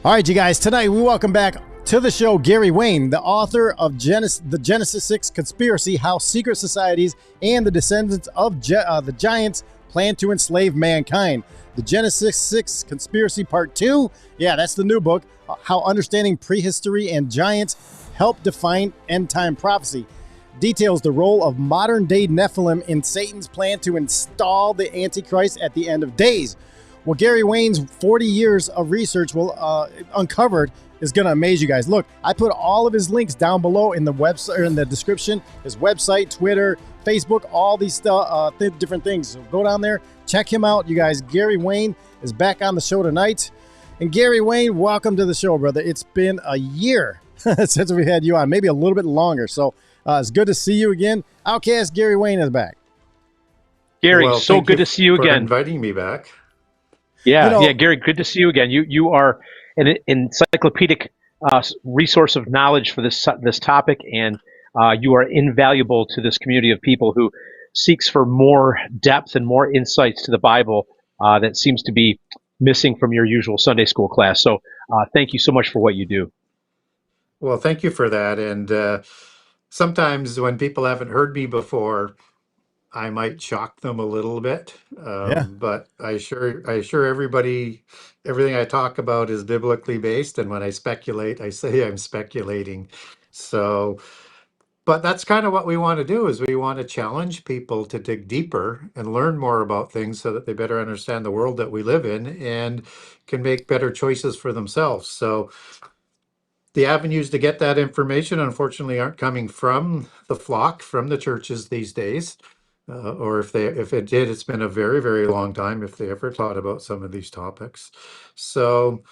All right, you guys, tonight we welcome back to the show Gary Wayne, the author of the Genesis 6 Conspiracy, How Secret Societies and the Descendants of the Giants Plan to Enslave Mankind. The Genesis 6 Conspiracy Part 2. Yeah, that's the new book. How Understanding Prehistory and Giants Help Define End-Time Prophecy. Details the role of modern-day Nephilim in Satan's plan to install the Antichrist at the end of days. Well, Gary Wayne's 40 years of research uncovered is going to amaze you guys. Look, I put all of his links down below in the website, or in the description. His website, Twitter, Facebook, all these stuff, different things. So go down there, check him out, you guys. Gary Wayne is back on the show tonight. And Gary Wayne, welcome to the show, brother. It's been a year since we had you on, maybe a little bit longer. So it's good to see you again. Outcast Gary Wayne is back. Gary, well, so good to see you again. Inviting me back. Yeah, Gary, good to see you again. You are an encyclopedic resource of knowledge for this topic, and you are invaluable to this community of people who seeks for more depth and more insights to the Bible that seems to be missing from your usual Sunday school class. So thank you so much for what you do. Well, thank you for that. And sometimes when people haven't heard me before, I might shock them a little bit, but I assure everybody, everything I talk about is biblically based. And when I speculate, I say I'm speculating. So, but that's kind of what we want to do, is we want to challenge people to dig deeper and learn more about things so that they better understand the world that we live in and can make better choices for themselves. So the avenues to get that information, unfortunately, aren't coming from the flock, from the churches these days. Or if it did, it's been a very, very long time if they ever thought about some of these topics. So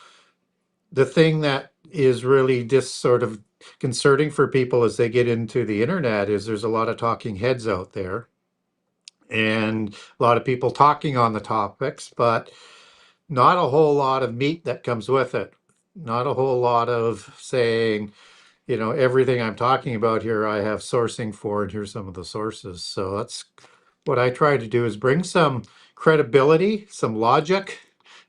the thing that is really just sort of concerning for people as they get into the internet is there's a lot of talking heads out there and a lot of people talking on the topics, but not a whole lot of meat that comes with it. Not a whole lot of saying, everything I'm talking about here, I have sourcing for, and here's some of the sources. So that's what I try to do, is bring some credibility, some logic,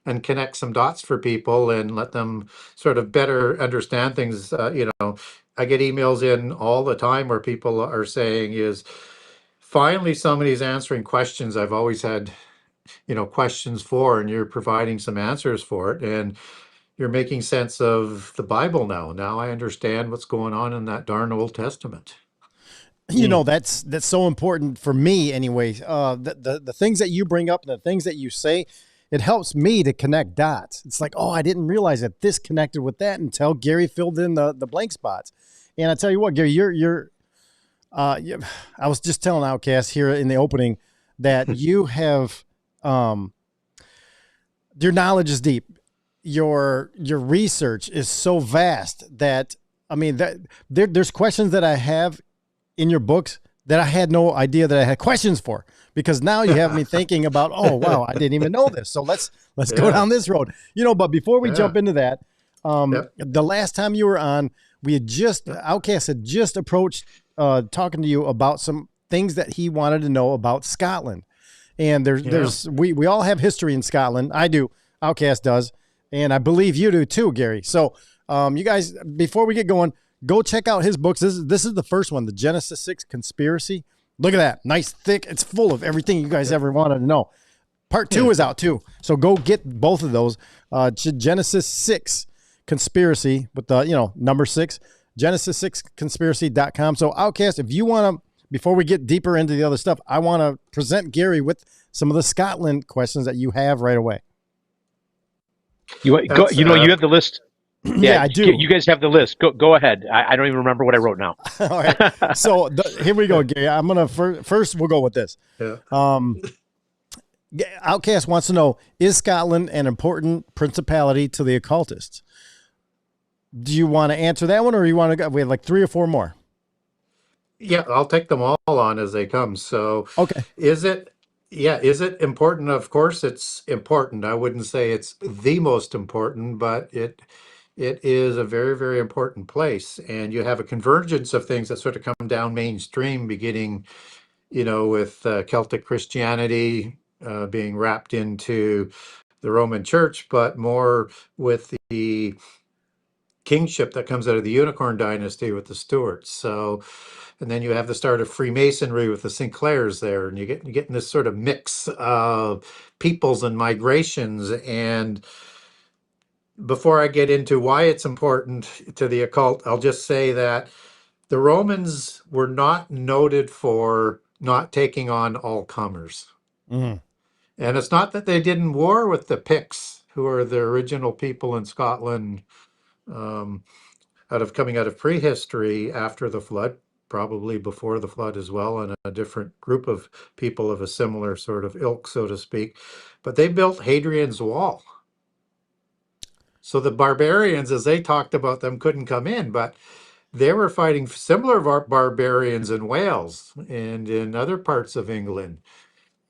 and connect some dots for people and let them sort of better understand things. I get emails in all the time where people are saying is, finally, somebody's answering questions I've always had, questions for, and you're providing some answers for it. And you're making sense of the Bible now. Now I understand what's going on in that darn Old Testament. That's so important for me anyway. The things that you bring up and the things that you say, it helps me to connect dots. It's like, oh, I didn't realize that this connected with that until Gary filled in the blank spots. And I tell you what, Gary, I was just telling Outcast here in the opening that you have, your knowledge is deep. Your research is so vast that, there's questions that I have in your books that I had no idea that I had questions for, because now you have me thinking about, oh, wow, I didn't even know this. So let's go down this road, but before we jump into that, the last time you were on, Outcast had just approached, talking to you about some things that he wanted to know about Scotland. And we all have history in Scotland. I do. Outcast does. And I believe you do too, Gary. So you guys, before we get going, go check out his books. This is the first one, the Genesis 6 Conspiracy. Look at that. Nice, thick. It's full of everything you guys ever wanted to know. Part 2 is out too. So go get both of those. Genesis 6 Conspiracy with the, number 6, Genesis6conspiracy.com. So Outcast, if you want to, before we get deeper into the other stuff, I want to present Gary with some of the Scotland questions that you have right away. You have the list. Yeah, I do. You guys have the list. Go ahead. I don't even remember what I wrote now. All right. So here we go, Gary. I'm gonna first we'll go with this. Yeah. Outcast wants to know: is Scotland an important principality to the occultists? Do you want to answer that one, or you want to go? We have like 3 or 4 more. Yeah, I'll take them all on as they come. So, okay. Is it important? Of course, it's important. I wouldn't say it's the most important, but it is a very, very important place. And you have a convergence of things that sort of come down mainstream, beginning, with Celtic Christianity being wrapped into the Roman Church, but more with the kingship that comes out of the Unicorn Dynasty with the Stuarts. So, and then you have the start of Freemasonry with the Sinclairs there, and you're getting this sort of mix of peoples and migrations. And before I get into why it's important to the occult, I'll just say that the Romans were not noted for not taking on all comers. Mm. And it's not that they didn't war with the Picts, who are the original people in Scotland, coming out of prehistory after the flood, probably before the flood as well, and a different group of people of a similar sort of ilk, so to speak. But they built Hadrian's Wall. So the barbarians, as they talked about them, couldn't come in, but they were fighting similar barbarians in Wales and in other parts of England.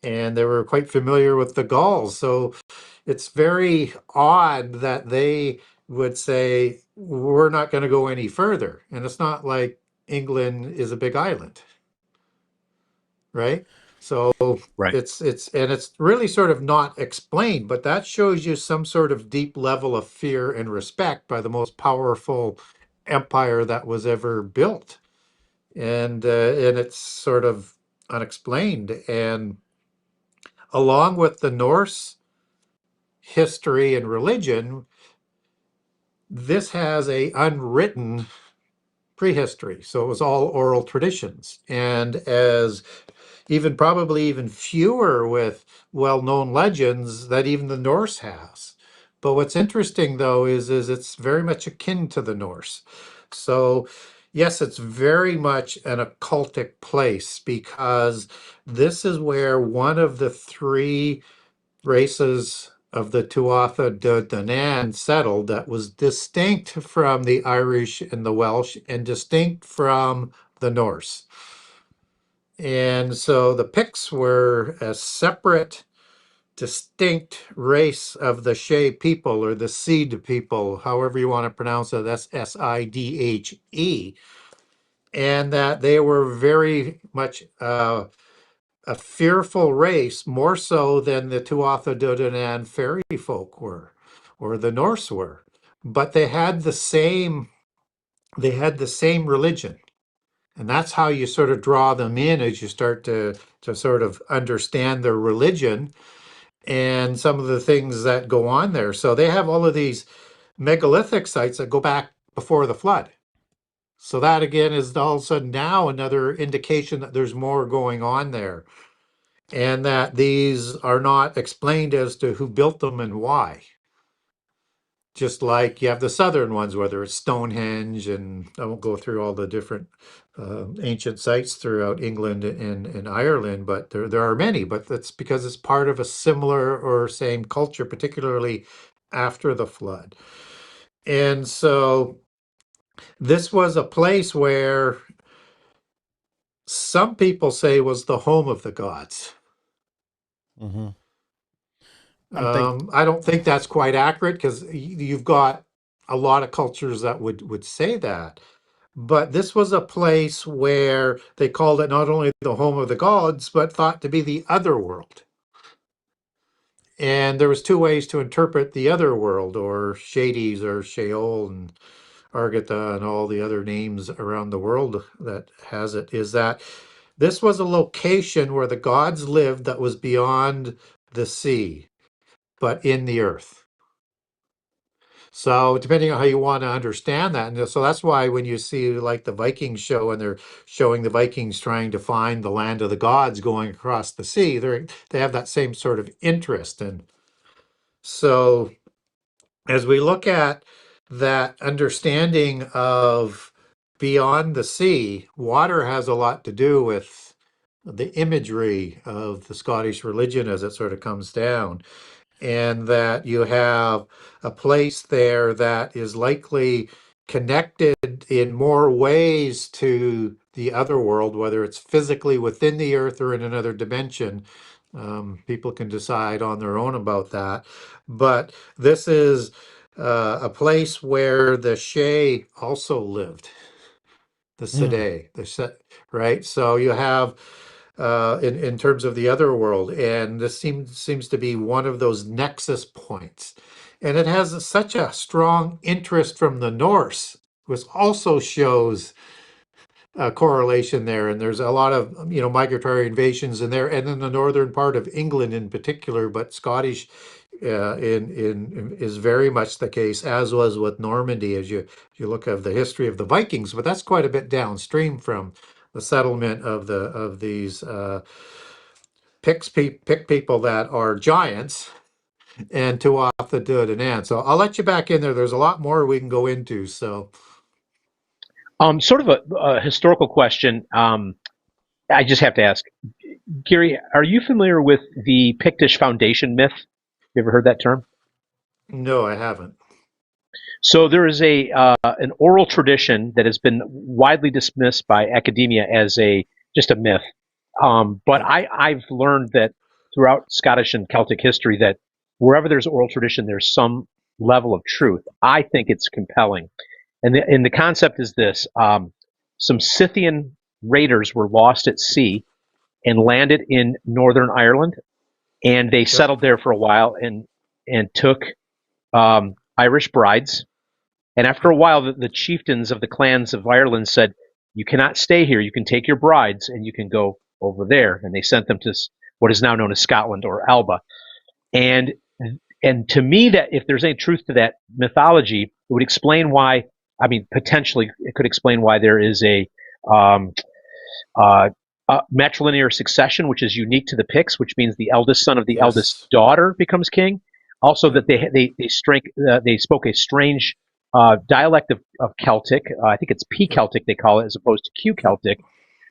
And they were quite familiar with the Gauls. So it's very odd that they would say, we're not going to go any further. And it's not like England is a big island, right? So Right. it's really sort of not explained, but that shows you some sort of deep level of fear and respect by the most powerful empire that was ever built. And it's sort of unexplained. And along with the Norse history and religion, this has a unwritten prehistory. So it was all oral traditions. And as probably even fewer with well-known legends that even the Norse has. But what's interesting though is it's very much akin to the Norse. So yes, it's very much an occultic place because this is where one of the three races of the Tuatha De Danann settled that was distinct from the Irish and the Welsh and distinct from the Norse. And so the Picts were a separate, distinct race of the Shea people or the Seed people, however you want to pronounce it. That's Sidhe. And that they were very much a fearful race, more so than the Tuatha De Danann fairy folk were, or the Norse were. But they had the same religion. And that's how you sort of draw them in as you start to sort of understand their religion and some of the things that go on there. So they have all of these megalithic sites that go back before the flood. So that again is all of a sudden now another indication that there's more going on there. And that these are not explained as to who built them and why. Just like you have the southern ones, whether it's Stonehenge, and I won't go through all the different ancient sites throughout England and Ireland, but there are many. But that's because it's part of a similar or same culture, particularly after the flood. And so this was a place where some people say was the home of the gods. Mm-hmm. I don't think that's quite accurate because you've got a lot of cultures that would say that. But this was a place where they called it not only the home of the gods, but thought to be the other world. And there was two ways to interpret the other world, or Shades, or Sheol, and Argata, and all the other names around the world that has it, is that this was a location where the gods lived that was beyond the sea, but in the earth. So depending on how you want to understand that, and so that's why when you see like the Vikings show and they're showing the Vikings trying to find the land of the gods going across the sea, they have that same sort of interest. And so as we look at that understanding of beyond the sea, water has a lot to do with the imagery of the Scottish religion as it sort of comes down. And that you have a place there that is likely connected in more ways to the other world, whether it's physically within the earth or in another dimension. People can decide on their own about that. But this is a place where the Shea also lived, the Sidhe, right? So you have in terms of the other world, and this seems to be one of those nexus points, and it has such a strong interest from the Norse, which also shows a correlation there. And there's a lot of migratory invasions in there, and in the northern part of England in particular, but Scottish in is very much the case, as was with Normandy, as you look at the history of the Vikings. But that's quite a bit downstream from the settlement of these Pict people that are giants, and Tuatha De Danann. So I'll let you back in there. There's a lot more we can go into. So, sort of a historical question. I just have to ask, Gary, are you familiar with the Pictish foundation myth? You ever heard that term? No, I haven't. So there is an oral tradition that has been widely dismissed by academia as just a myth. But I've learned that throughout Scottish and Celtic history that wherever there's oral tradition, there's some level of truth. I think it's compelling. And the concept is this. Some Scythian raiders were lost at sea and landed in Northern Ireland, and they settled there for a while and took Irish brides. And after a while, the chieftains of the clans of Ireland said, "You cannot stay here. You can take your brides and you can go over there." And they sent them to what is now known as Scotland or Alba. And to me, that if there's any truth to that mythology, it would explain why. I mean, potentially, it could explain why there is a matrilinear succession, which is unique to the Picts, which means the eldest son of the eldest daughter becomes king. Also, that they spoke a strange dialect of Celtic. I think it's P Celtic they call it, as opposed to Q Celtic.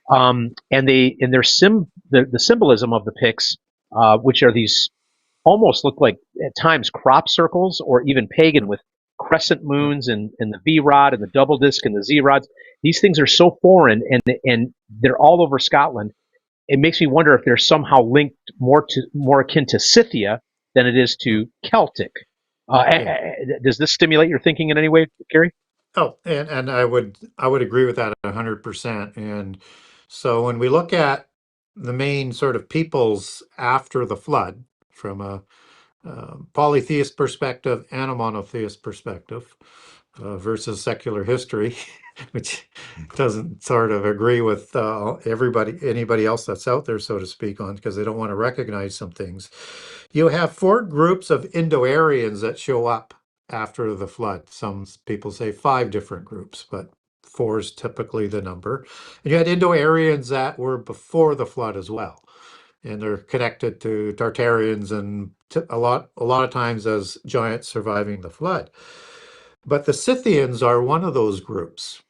And the symbolism of the Picts, which are these almost look like at times crop circles or even pagan with crescent moons and the V rod and the double disc and the Z rods. These things are so foreign and they're all over Scotland. It makes me wonder if they're somehow linked more akin to Scythia than it is to Celtic. Does this stimulate your thinking in any way, Gary? Oh, and I would agree with that 100%. And so when we look at the main sort of peoples after the flood, from a polytheist perspective and a monotheist perspective, versus secular history, which doesn't sort of agree with anybody else that's out there, so to speak, on because they don't want to recognize some things. You have four groups of Indo-Aryans that show up after the flood. Some people say 5 different groups, but 4 is typically the number. And you had Indo-Aryans that were before the flood as well, and they're connected to Tartarians and a lot of times as giants surviving the flood. But the Scythians are one of those groups.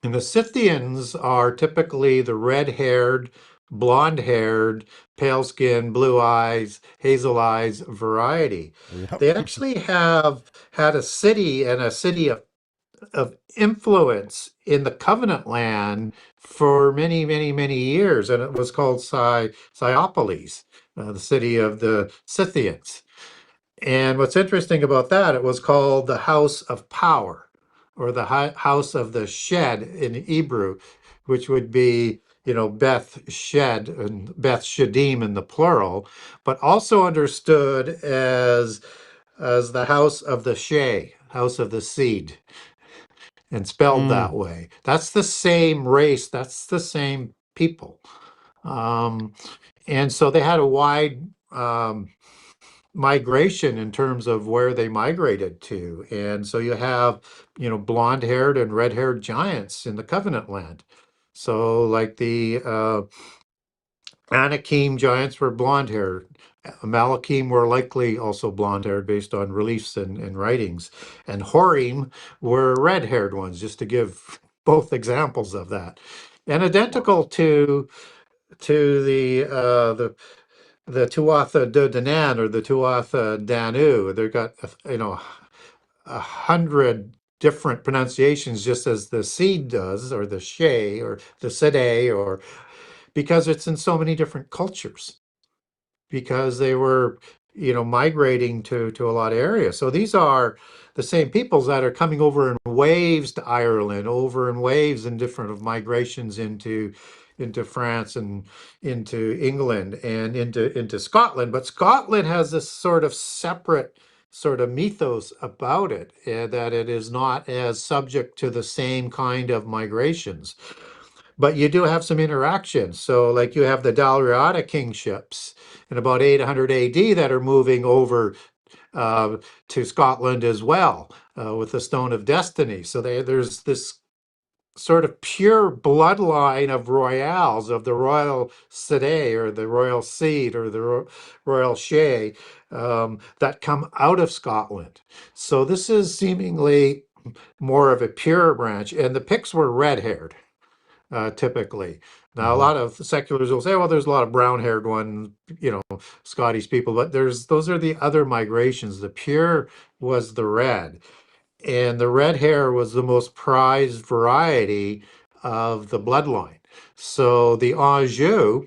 And the Scythians are typically the red-haired, blonde-haired, pale skin, blue eyes, hazel eyes variety. Yep. They actually have had a city and a city of influence in the Covenant land for many, many, many years, and it was called Scythopolis, the city of the Scythians. And what's interesting about that, it was called the House of Power, or the House of the Shed in Hebrew, which would be, Beth Shed and Beth Shedim in the plural, but also understood as the House of the Shea, House of the Seed, and spelled that way. That's the same race. That's the same people. And so they had a wide migration in terms of where they migrated to. And so you have, blonde-haired and red-haired giants in the Covenant land. So like the Anakim giants were blonde-haired. Malachim were likely also blonde-haired based on reliefs and writings. And Horim were red-haired ones, just to give both examples of that. And identical to the Tuatha De Danann or the Tuatha Danu. They've got 100 different pronunciations, just as the seed does, or the Shea, or the Sede, or because it's in so many different cultures, because they were migrating to a lot of areas. So these are the same peoples that are coming over in waves to Ireland, over in waves in different migrations into into France and into England and into Scotland. But Scotland has this sort of separate sort of mythos about it, that it is not as subject to the same kind of migrations. But you do have some interactions. So, like, you have the Dalriada kingships in about 800 AD that are moving over to Scotland as well, with the Stone of Destiny. So there's this sort of pure bloodline of royals, of the royal Sede or the royal seed or the royal Shea, that come out of Scotland. So this is seemingly more of a pure branch, and the Picts were red-haired, typically. Now, a lot of seculars will say, well, there's a lot of brown-haired ones, Scottish people, but those are the other migrations. The pure was the red. And the red hair was the most prized variety of the bloodline. So the Anjou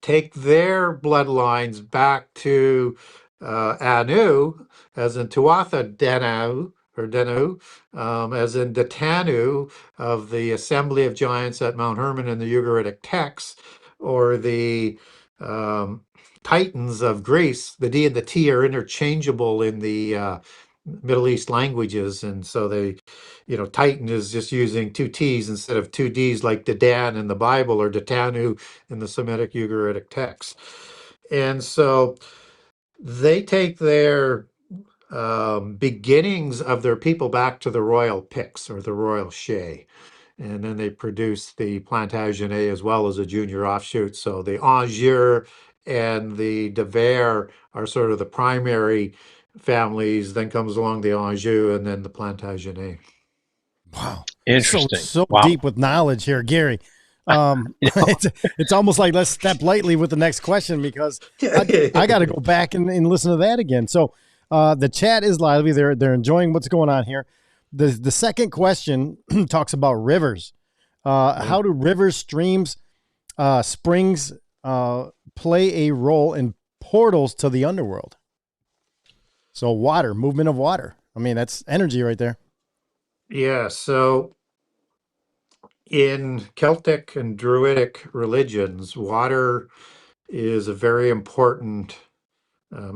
take their bloodlines back to Anu, as in Tuatha Denu, or Denu, as in the Tanu of the Assembly of Giants at Mount Hermon in the Ugaritic texts, or the Titans of Greece. The D and the T are interchangeable in the Middle East languages, and so Titan is just using two T's instead of two D's, like the Dan in the Bible or the Tanu in the Semitic Ugaritic text. And so they take their beginnings of their people back to the royal Picts or the royal Shea. And then they produce the Plantagenet as well as a junior offshoot. So the Anjou and the De Vere are sort of the primary families. Then comes along the Anjou and then the Plantagenet. Wow. Interesting. So wow. Deep with knowledge here, Gary. It's almost like let's step lightly with the next question, because I got to go back and listen to that again. So the chat is lively. They're enjoying what's going on here. The second question talks about rivers. How do rivers, streams, springs play a role in portals to the underworld? So water, movement of water. I mean, that's energy right there. Yeah, so in Celtic and Druidic religions, water is a very important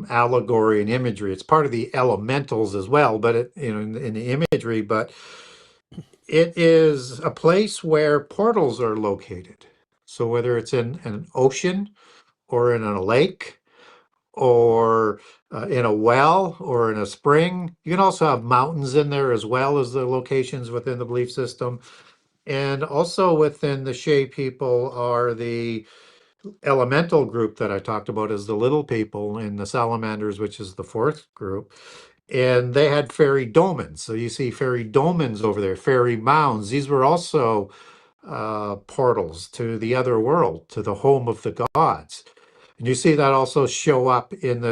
allegory and imagery. It's part of the elementals as well, but in the imagery, but it is a place where portals are located. So whether it's in an ocean or in a lake or in a well or in a spring, you can also have mountains in there as well as the locations within the belief system. And also within the Shea people are the elemental group that I talked about, is the little people, and the salamanders, which is the fourth group. And they had fairy dolmens. So you see fairy dolmens over there, fairy mounds. These were also portals to the other world, to the home of the gods. And you see that also show up in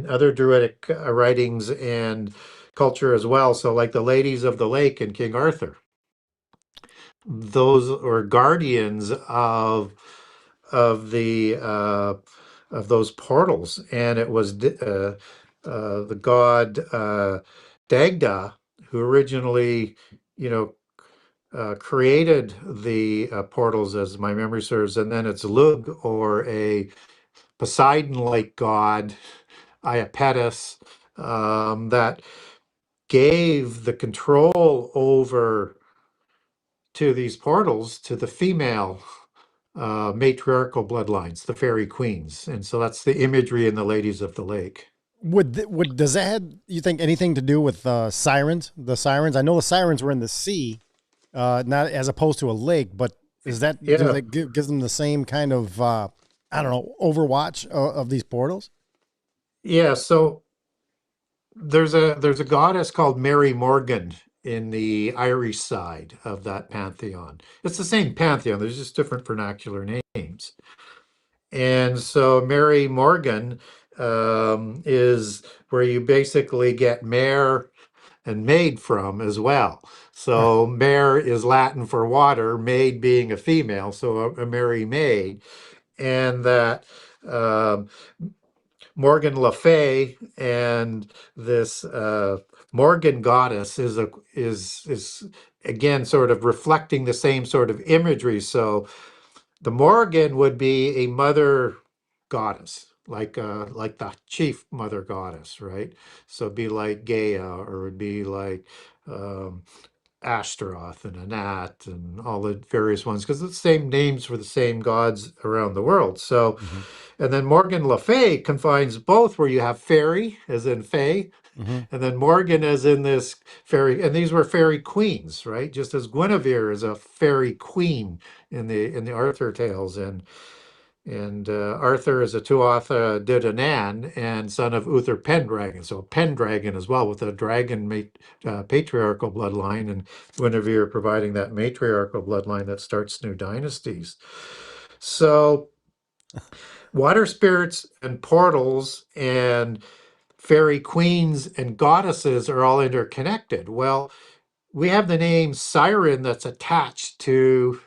other Druidic writings and culture as well. So like the Ladies of the Lake in King Arthur, those are guardians of those portals, and it was the god Dagda who originally, created the portals, as my memory serves, and then it's Lug, or a Poseidon-like god, Iapetus, that gave the control over to these portals to the female matriarchal bloodlines, the fairy queens. And so that's the imagery in the Ladies of the Lake. Does that have, you think, anything to do with sirens? The sirens, I know the sirens were in the sea, not as opposed to a lake, but is that, gives them the same kind of, overwatch of these portals? Yeah, so there's a goddess called Mary Morgan in the Irish side of that pantheon. It's the same pantheon, there's just different vernacular names. And so Mary Morgan is where you basically get mare and maid from as well. So mare is Latin for water, maid being a female, so a merry maid. And that Morgan Le Fay and this Morgan goddess is again, sort of reflecting the same sort of imagery. So the Morrigan would be a mother goddess, like the chief mother goddess, right? So it'd be like Gaia, or it'd be like um, Ashtaroth and Anat and all the various ones, because it's the same names for the same gods around the world. So, and then Morgan Le Fay confines both, where you have fairy, as in Fay, and then Morgan as in this fairy, and these were fairy queens, right? Just as Guinevere is a fairy queen in the Arthur tales, and Arthur is a Tuatha De Danann and son of Uther Pendragon, so a Pendragon as well, with a dragon patriarchal bloodline, and Guinevere providing that matriarchal bloodline that starts new dynasties. So water spirits and portals and fairy queens and goddesses are all interconnected. Well, we have the name Siren that's attached to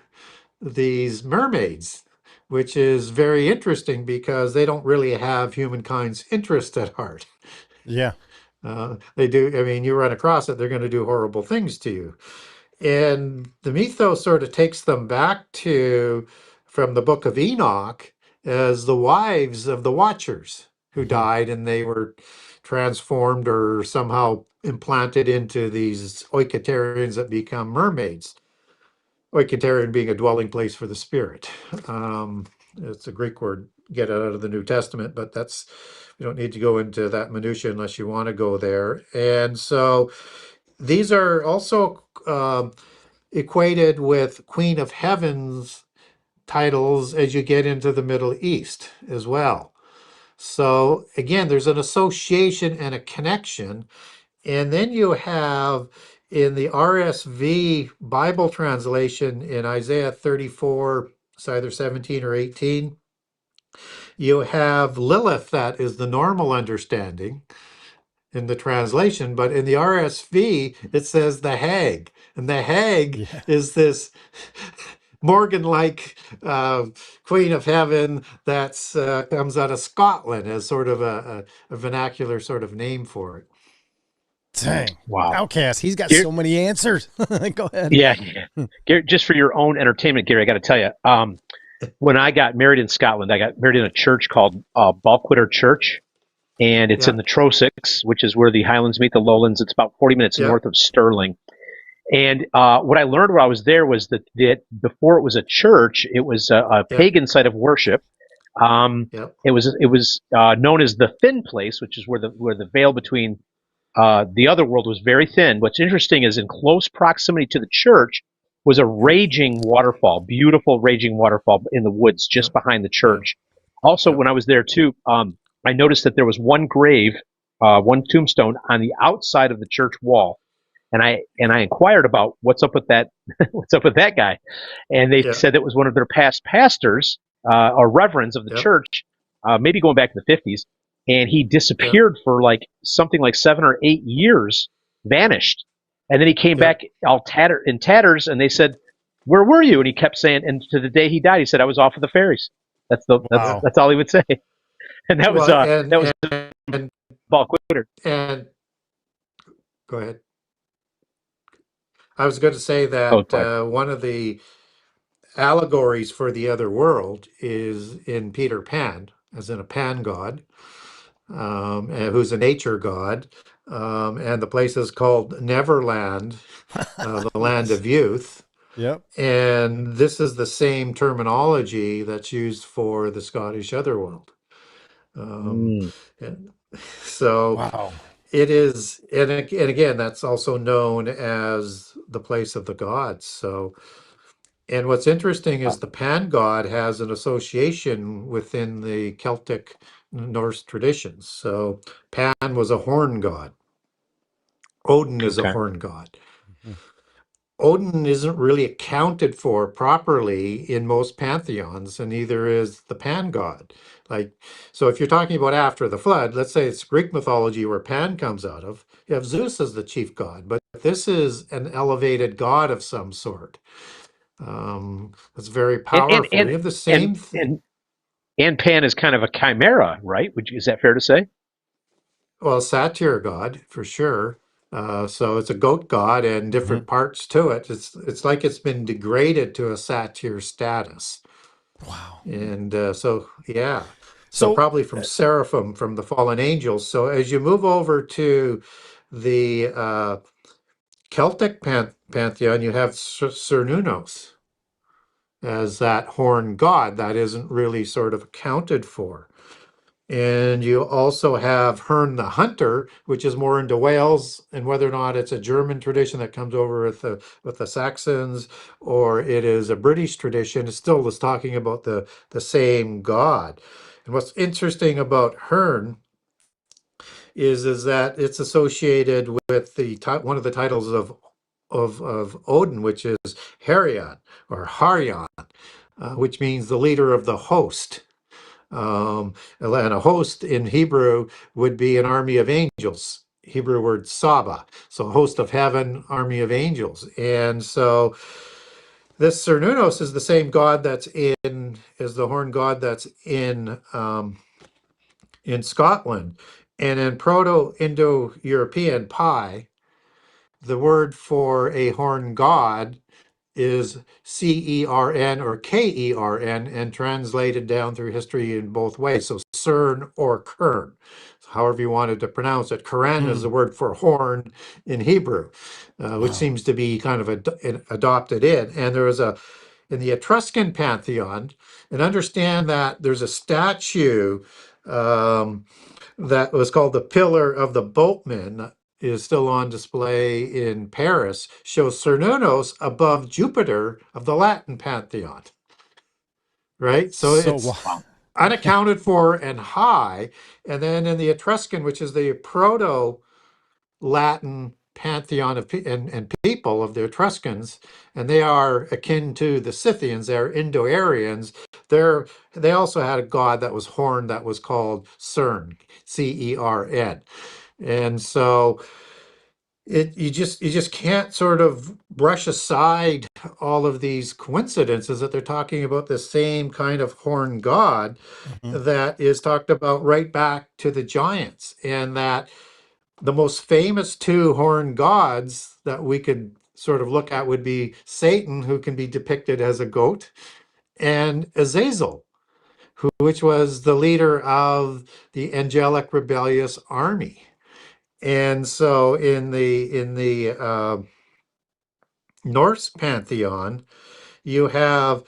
these mermaids, which is very interesting because they don't really have humankind's interest at heart. Yeah. They do. I mean, you run across it, they're going to do horrible things to you. And the mythos sort of takes them back to, from the book of Enoch, as the wives of the Watchers who died, and they were transformed or somehow implanted into these oikotarians that become mermaids. Oikotarian being a dwelling place for the spirit. It's a Greek word, get it out of the New Testament, but we don't need to go into that minutia unless you want to go there. And so these are also equated with Queen of Heaven's titles as you get into the Middle East as well. So again, there's an association and a connection. And then you have in the RSV Bible translation in Isaiah 34, it's either 17 or 18, you have Lilith, that is the normal understanding in the translation, but in the RSV, it says the hag. And the hag is this Morgan-like Queen of Heaven that comes out of Scotland as sort of a vernacular sort of name for it. Dang. Wow. Outcast, he's got so many answers. Go ahead. Yeah. Gary, just for your own entertainment, Gary, I got to tell you, when I got married in Scotland, I got married in a church called Balquhidder Church, and it's in the Trossachs, which is where the Highlands meet the Lowlands. It's about 40 minutes north of Stirling. And what I learned while I was there was that before it was a church, it was a pagan site of worship. It was known as the Thin Place, which is where the veil between the other world was very thin. What's interesting is in close proximity to the church was a raging waterfall, beautiful raging waterfall in the woods just behind the church. Also, when I was there too, I noticed that there was one grave, one tombstone on the outside of the church wall. And I inquired about what's up with that guy, and they said it was one of their past pastors or reverends of the church, maybe going back to the 50s, and he disappeared for like something like 7 or 8 years, vanished, and then he came back all in tatters, and they said, "Where were you?" And he kept saying, and to the day he died, he said, "I was off with the fairies." That's all he would say, and that was Balquhidder. And go ahead. I was going to say that one of the allegories for the other world is in Peter Pan, as in a pan god, who's a nature god. And the place is called Neverland, the land of youth. Yep. And this is the same terminology that's used for the Scottish otherworld. So it is, and again, that's also known as the place of the gods. So, and what's interesting is the pan god has an association within the Celtic Norse traditions. So Pan was a horn god. Odin is a horn god. Odin isn't really accounted for properly in most pantheons, and neither is the pan god. So if you're talking about after the flood, let's say it's Greek mythology where Pan comes out of, you have Zeus as the chief god, but this is an elevated god of some sort. It's very powerful. You have the same thing. And Pan is kind of a chimera, right? Is that fair to say? Well, satyr god, for sure. So it's a goat god and different parts to it. It's like it's been degraded to a satyr status. Wow. And so yeah, so So probably from seraphim, from the fallen angels. So as you move over to the Celtic pantheon, you have Cernunnos as that horned god that isn't really sort of accounted for. And you also have Herne the Hunter, which is more into Wales, and whether or not it's a German tradition that comes over with the Saxons, or it is a British tradition, it still is talking about the same god. And what's interesting about Herne is that it's associated with one of the titles of Odin, which is Harion or Harion, which means the leader of the host. And a host in Hebrew would be an army of angels. Hebrew word Saba, so host of heaven, army of angels. And so this Cernunnos is the same god as the horned god that's in Scotland. And in Proto-Indo-European Pi, the word for a horned god is Cern or Kern, and translated down through history in both ways. So Cern or Kern, however you wanted to pronounce it. Keren is the word for horn in Hebrew, which seems to be kind of adopted in. And there was in the Etruscan pantheon, and understand that there's a statue that was called the Pillar of the Boatman, is still on display in Paris, shows Cernunnos above Jupiter of the Latin pantheon. Right? So it's unaccounted for and high. And then in the Etruscan, which is the Proto-Latin pantheon and people of the Etruscans, and they are akin to the Scythians, they're Indo-Aryans. They also had a god that was horned that was called Cern, Cern. And so you just can't sort of brush aside all of these coincidences that they're talking about the same kind of horned god that is talked about right back to the giants, and that the most famous two horned gods that we could sort of look at would be Satan, who can be depicted as a goat, and Azazel, which was the leader of the angelic rebellious army. And so in the Norse pantheon, you have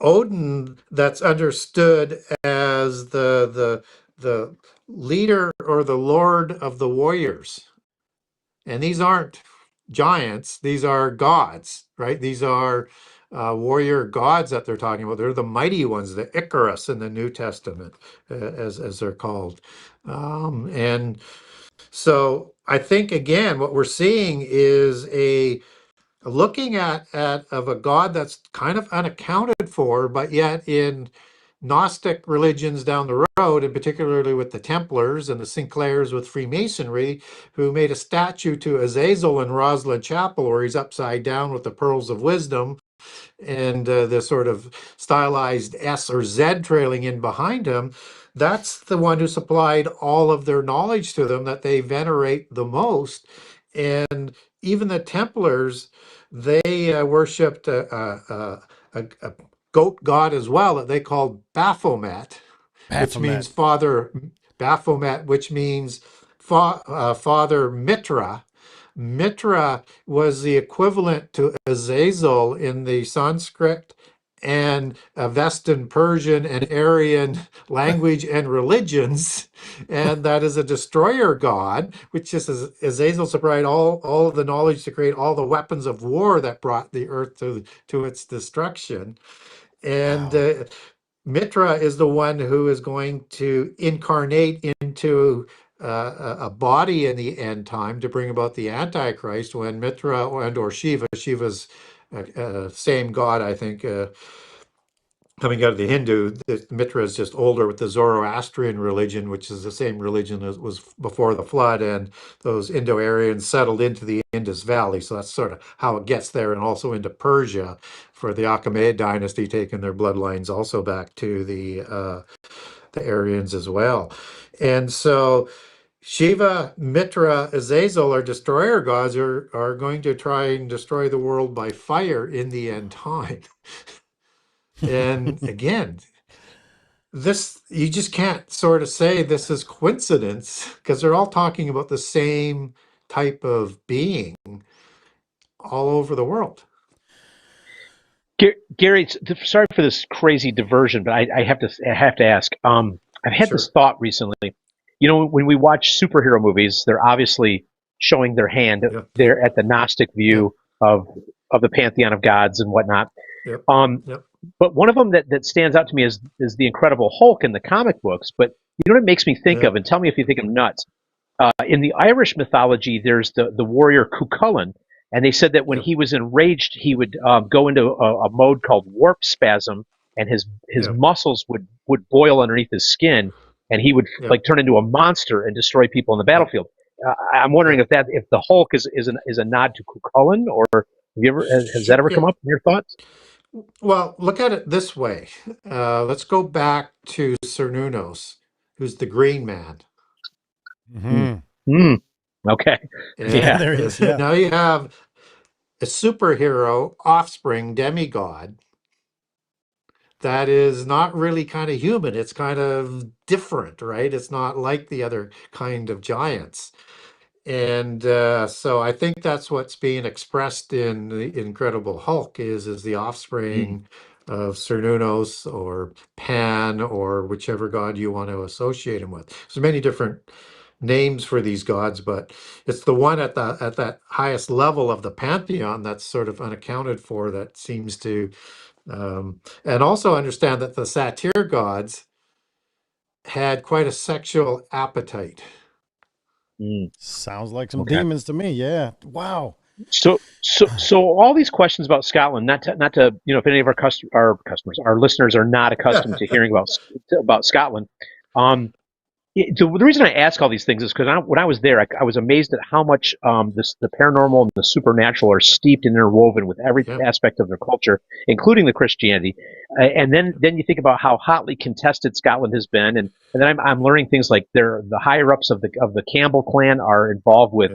Odin that's understood as the leader or the lord of the warriors. And these aren't giants, these are gods, right? These are warrior gods that they're talking about. They're the mighty ones, the Icarus in the New Testament, as they're called. And so I think, again, what we're seeing is looking at of a god that's kind of unaccounted for, but yet in Gnostic religions down the road, and particularly with the Templars and the Sinclairs with Freemasonry, who made a statue to Azazel in Roslin Chapel, where he's upside down with the pearls of wisdom and the sort of stylized S or Z trailing in behind him. That's the one who supplied all of their knowledge to them that they venerate the most. And even the Templars, they worshipped a goat god as well that they called Baphomet, which means Father Baphomet, which means Father Mitra. Mitra was the equivalent to Azazel in the Sanskrit and Avestan Persian and Aryan language and religions, and that is a destroyer god, which is Azazel supplied all of the knowledge to create all the weapons of war that brought the earth to its destruction. And Mitra is the one who is going to incarnate into a body in the end time to bring about the Antichrist, when Mitra or Shiva's same god, I think, coming out of the Hindu. Mitra is just older with the Zoroastrian religion, which is the same religion as was before the flood, and those Indo-Aryans settled into the Indus Valley. So that's sort of how it gets there, and also into Persia for the Achaemenid dynasty, taking their bloodlines also back to the Aryans as well. And so Shiva, Mitra, Azazel, our destroyer gods, are going to try and destroy the world by fire in the end time. And again, this, you just can't sort of say this is coincidence, because they're all talking about the same type of being all over the world. Gary, sorry for this crazy diversion, but I have to ask. I've had this thought recently. You know, when we watch superhero movies, they're obviously showing their hand. Yep. They're at the Gnostic view of the pantheon of gods and whatnot. Yep. But one of them that stands out to me is the Incredible Hulk in the comic books. But you know what it makes me think of, and tell me if you think I'm nuts. In the Irish mythology, there's the warrior Cuchulainn, and they said that when he was enraged, he would go into a mode called warp spasm, and his muscles would boil underneath his skin, and he would like turn into a monster and destroy people on the battlefield. I'm wondering if the Hulk is a nod to Cuchulainn, or has that ever come up in your thoughts? Well, look at it this way. Let's go back to Cernunnos, who's the Green Man. Okay. And there he is. Now you have a superhero offspring demigod that is not really kind of human. It's kind of different, right? It's not like the other kind of giants. And so I think that's what's being expressed in the Incredible Hulk is the offspring of Cernunnos or Pan or whichever god you want to associate him with. There's many different names for these gods, but it's the one at that highest level of the pantheon that's sort of unaccounted for, that seems to and also understand that the satyr gods had quite a sexual appetite. Sounds like some demons to me. Yeah. Wow. So all these questions about Scotland, not to if any of our listeners are not accustomed to hearing about Scotland. The reason I ask all these things is because when I was there, I was amazed at how much the paranormal and the supernatural are steeped and interwoven with every aspect of their culture, including the Christianity. And then you think about how hotly contested Scotland has been, and then I'm learning things like the higher ups of the Campbell clan are involved with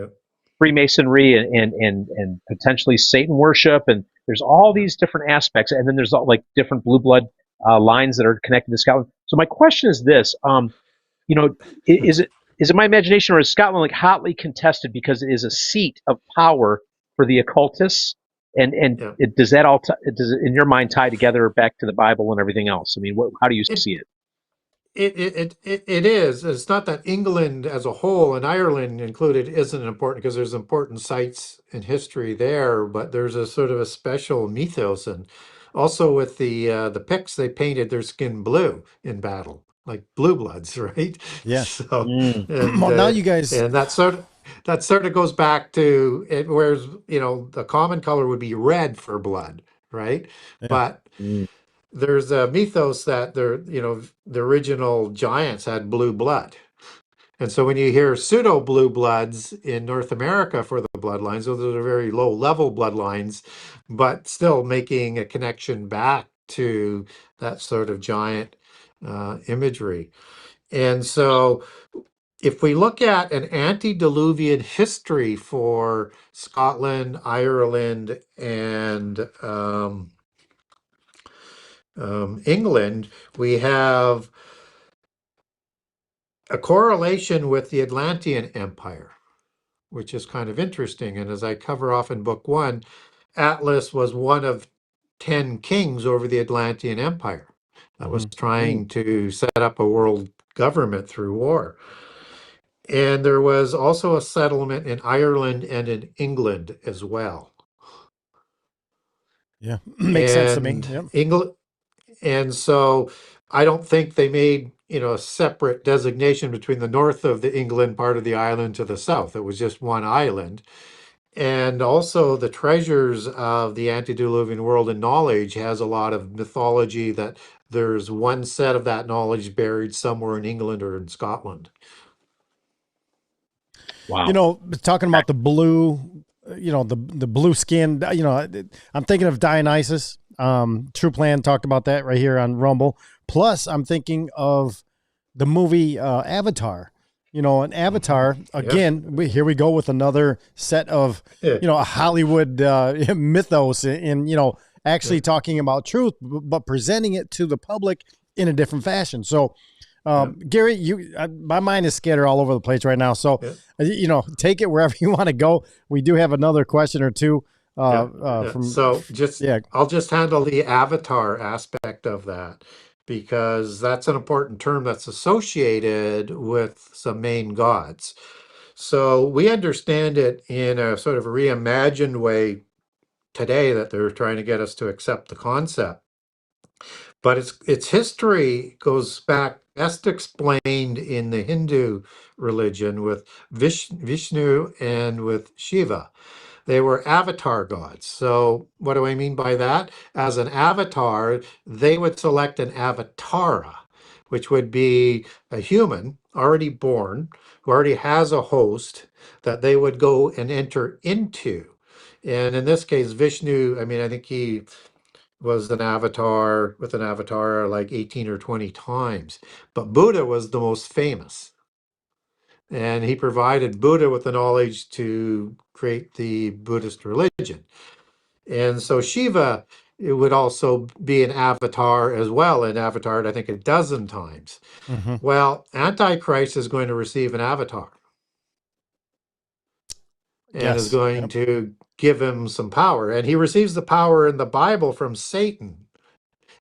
Freemasonry and potentially Satan worship, and there's all these different aspects, and then there's all like different blue blood lines that are connected to Scotland. So my question is this. Is it my imagination, or is Scotland like hotly contested because it is a seat of power for the occultists? And does that does it in your mind tie together back to the Bible and everything else? I mean, how do you see it? It is. It's not that England as a whole, and Ireland included, isn't important, because there's important sites in history there, but there's a sort of a special mythos. And also with the Picts, they painted their skin blue in battle, like blue bloods, right? Yeah. So well, now you guys, and that sort of goes back to it, whereas the common color would be red for blood, right? But there's a mythos that the original giants had blue blood. And so when you hear pseudo blue bloods in North America for the bloodlines, those are very low level bloodlines, but still making a connection back to that sort of giant imagery. And so if we look at an antediluvian history for Scotland, Ireland, and England, we have a correlation with the Atlantean Empire, which is kind of interesting. And as I cover off in book 1, Atlas was one of 10 kings over the Atlantean Empire that was trying to set up a world government through war. And there was also a settlement in Ireland and in England as well. Yeah, makes sense to me. Yep. England. And so I don't think they made, a separate designation between the north of the England part of the island to the south. It was just one island. And also the treasures of the antediluvian world and knowledge has a lot of mythology that there's one set of that knowledge buried somewhere in England or in Scotland. Wow. Talking about the blue, the blue skin, I'm thinking of Dionysus. True Plan talked about that right here on Rumble. Plus, I'm thinking of the movie Avatar. an avatar, again, here we go with another set of, a Hollywood mythos and, actually talking about truth, but presenting it to the public in a different fashion. So, Gary, my mind is scattered all over the place right now. So, take it wherever you want to go. We do have another question or two. I'll just handle the avatar aspect of that, because that's an important term that's associated with some main gods. So we understand it in a sort of reimagined way today, that they're trying to get us to accept the concept. But its history goes back, best explained in the Hindu religion with Vishnu and with Shiva. They were avatar gods. So what do I mean by that? As an avatar, they would select an avatara, which would be a human already born, who already has a host that they would go and enter into. And in this case, Vishnu, I think he was an avatar with an avatar like 18 or 20 times. But Buddha was the most famous. And he provided Buddha with the knowledge to create the Buddhist religion. And so Shiva, it would also be an avatar as well, and avatared, I think, a dozen times. Mm-hmm. Well, Antichrist is going to receive an avatar. And is going to give him some power. And he receives the power in the Bible from Satan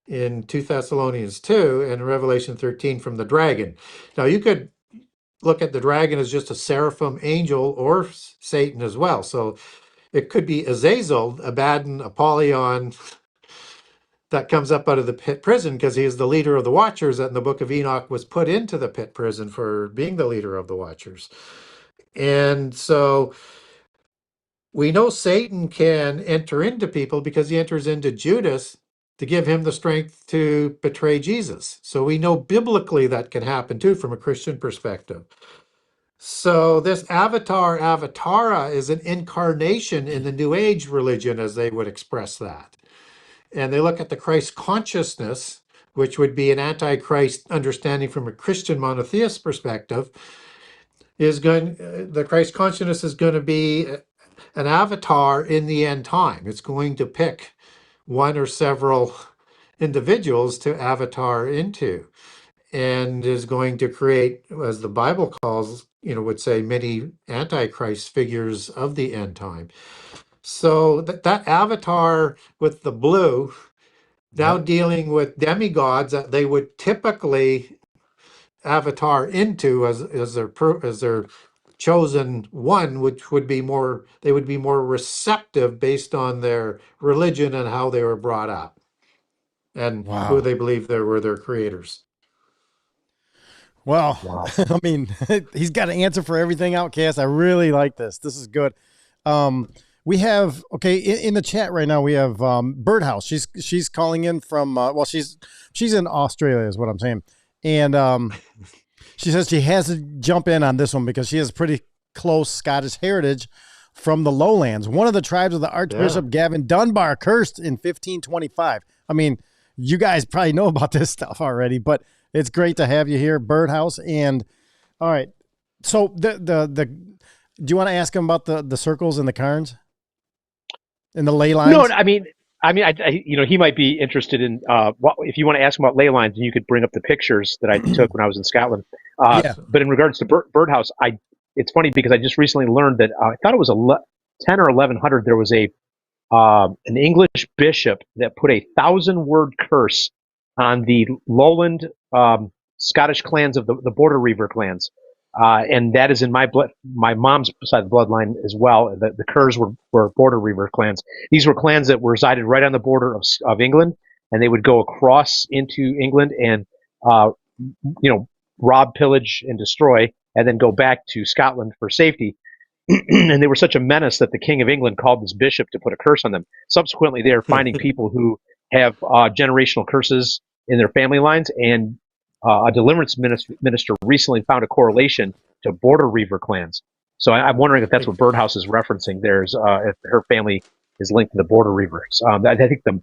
in 2 Thessalonians 2 and Revelation 13 from the dragon. Now, you could look at the dragon as just a seraphim angel or Satan as well. So it could be Azazel, Abaddon, Apollyon, that comes up out of the pit prison because he is the leader of the Watchers, that in the book of Enoch was put into the pit prison for being the leader of the Watchers. And so we know Satan can enter into people because he enters into Judas to give him the strength to betray Jesus. So we know biblically that can happen too from a Christian perspective. So this avatara is an incarnation in the New Age religion, as they would express that. And they look at the Christ consciousness, which would be an antichrist understanding from a Christian monotheist perspective, the Christ consciousness is going to be an avatar in the end time. It's going to pick one or several individuals to avatar into, and is going to create, as the Bible calls, would say, many antichrist figures of the end time. So that avatar with the blue, now dealing with demigods that they would typically avatar into as their chosen one, which would be more, they would be more receptive based on their religion and how they were brought up and who they believe were their creators. Wow. I mean, he's got an answer for everything, Outcast. I really like this. This is good. We have, in the chat right now, we have Birdhouse. She's calling in from, she's in Australia is what I'm saying. And she says she has to jump in on this one because she has pretty close Scottish heritage from the lowlands. One of the tribes of the Archbishop Gavin Dunbar cursed in 1525. I mean, you guys probably know about this stuff already, but it's great to have you here, Birdhouse. And all right, so do you want to ask him about the circles and the cairns and the ley lines? No, I mean, he might be interested in if you want to ask him about ley lines, you could bring up the pictures that I took when I was in Scotland. But in regards to Birdhouse, it's funny because I just recently learned that I thought it was 10 or 1100. There was an English bishop that put a 1,000-word curse on the lowland Scottish clans of the Border Reaver clans. And that is in my mom's side of the bloodline as well. The Kerrs were Border Reaver clans. These were clans that resided right on the border of England, and they would go across into England and, rob, pillage, and destroy, and then go back to Scotland for safety. And they were such a menace that the King of England called this bishop to put a curse on them. Subsequently, they are finding people who have generational curses in their family lines, and a deliverance minister recently found a correlation to Border Reaver clans. So I'm wondering if that's what Birdhouse is referencing. If her family is linked to the Border Reavers. I think the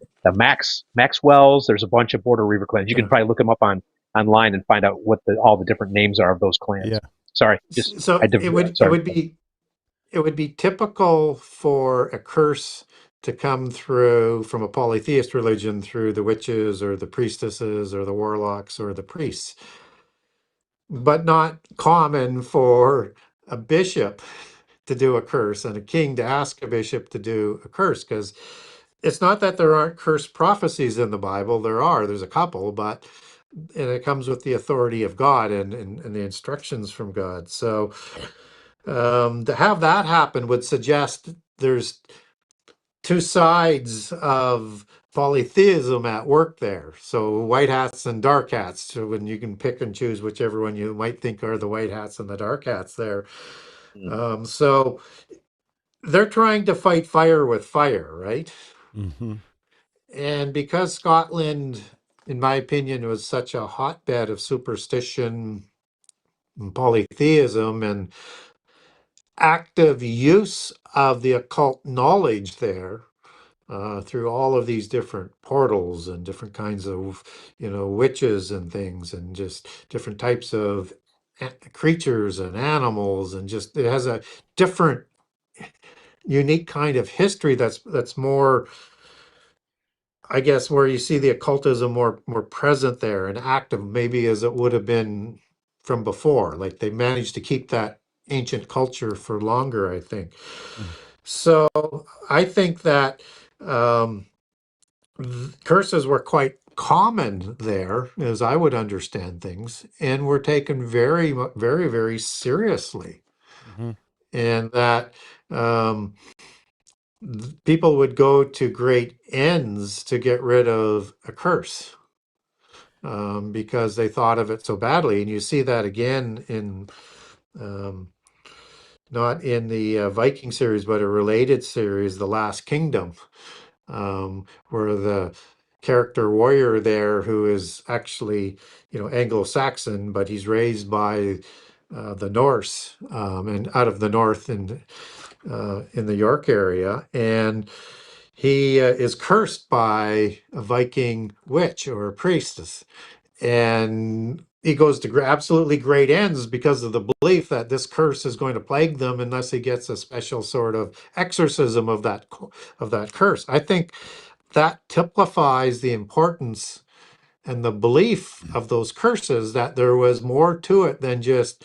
Maxwells, there's a bunch of Border Reaver clans. You can probably look them up online and find out what all the different names are of those clans. Yeah. Sorry, So it would be typical for a curse to come through from a polytheist religion through the witches or the priestesses or the warlocks or the priests, but not common for a bishop to do a curse and a king to ask a bishop to do a curse, because it's not that there aren't curse prophecies in the Bible. There's a couple, and it comes with the authority of God and the instructions from God. So to have that happen would suggest there's two sides of polytheism at work there. So white hats and dark hats. So when you can pick and choose whichever one you might think are the white hats and the dark hats there. So they're trying to fight fire with fire, right? Mm-hmm. And because Scotland, in my opinion, was such a hotbed of superstition and polytheism and active use of the occult knowledge there, through all of these different portals and different kinds of, witches and things, and just different types of creatures and animals, and just it has a different, unique kind of history that's more, I guess, where you see the occultism more present there and active, maybe as it would have been from before. Like they managed to keep that ancient culture for longer, I think. So I think that curses were quite common there, as I would understand things, and were taken very, very, very seriously. And that people would go to great ends to get rid of a curse, because they thought of it so badly. And you see that again in not in the Viking series, but a related series, The Last Kingdom, where the character warrior there, who is actually, Anglo-Saxon, but he's raised by the Norse, and out of the north in the York area, and he is cursed by a Viking witch or a priestess, and he goes to absolutely great ends because of the belief that this curse is going to plague them unless he gets a special sort of exorcism of that curse. I think that typifies the importance and the belief of those curses, that there was more to it than just,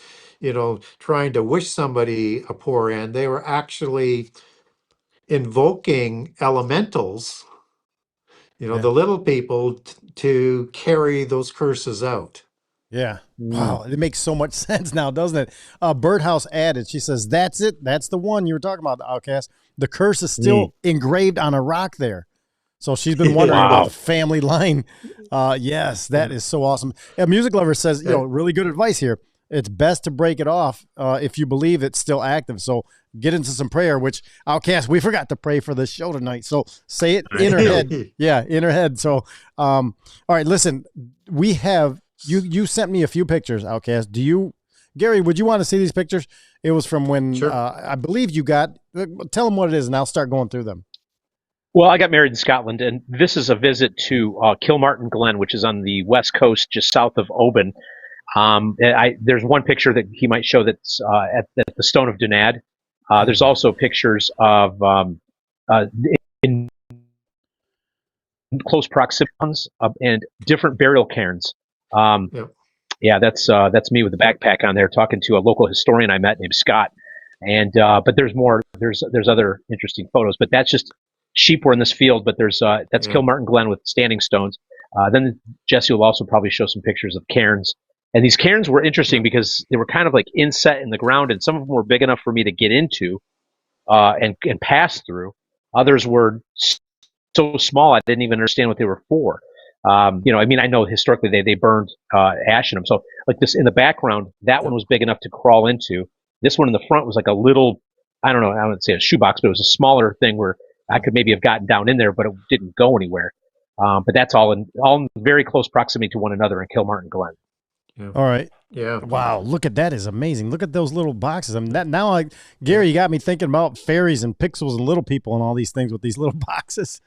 trying to wish somebody a poor end. They were actually invoking elementals, the little people, to carry those curses out. Yeah. Wow. It makes so much sense now, doesn't it? Birdhouse added, she says, that's it. That's the one you were talking about, the Outcast. The curse is still engraved on a rock there. So she's been wondering about the family line. Yes, that is so awesome. A music lover says, really good advice here. It's best to break it off if you believe it's still active. So get into some prayer, which, Outcast, we forgot to pray for this show tonight. So say it in her head. Yeah, in her head. So, all right, listen, we have, you sent me a few pictures, Outcast. Gary, would you want to see these pictures? It was from when, I believe you got, tell them what it is and I'll start going through them. Well, I got married in Scotland, and this is a visit to Kilmartin Glen, which is on the west coast, just south of Oban. There's one picture that he might show that's at the Stone of Dunad. There's also pictures of in close proximity and different burial cairns. Yeah, that's me with the backpack on there, talking to a local historian I met named Scott. And but there's more. There's other interesting photos, but that's just sheep were in this field. But that's Kilmartin Glen with standing stones. Then Jesse will also probably show some pictures of cairns. And these cairns were interesting because they were kind of like inset in the ground, and some of them were big enough for me to get into and pass through. Others were so small I didn't even understand what they were for. I know historically they burned ash in them. So like this in the background, that one was big enough to crawl into. This one in the front was like a little, I don't know, I wouldn't say a shoebox, but it was a smaller thing where I could maybe have gotten down in there, but it didn't go anywhere. But that's all in very close proximity to one another in Kilmartin Glen. Yeah. All right. Yeah. Wow. Look at that. Is amazing. Look at those little boxes. I mean, Gary, you got me thinking about fairies and pixels and little people and all these things with these little boxes.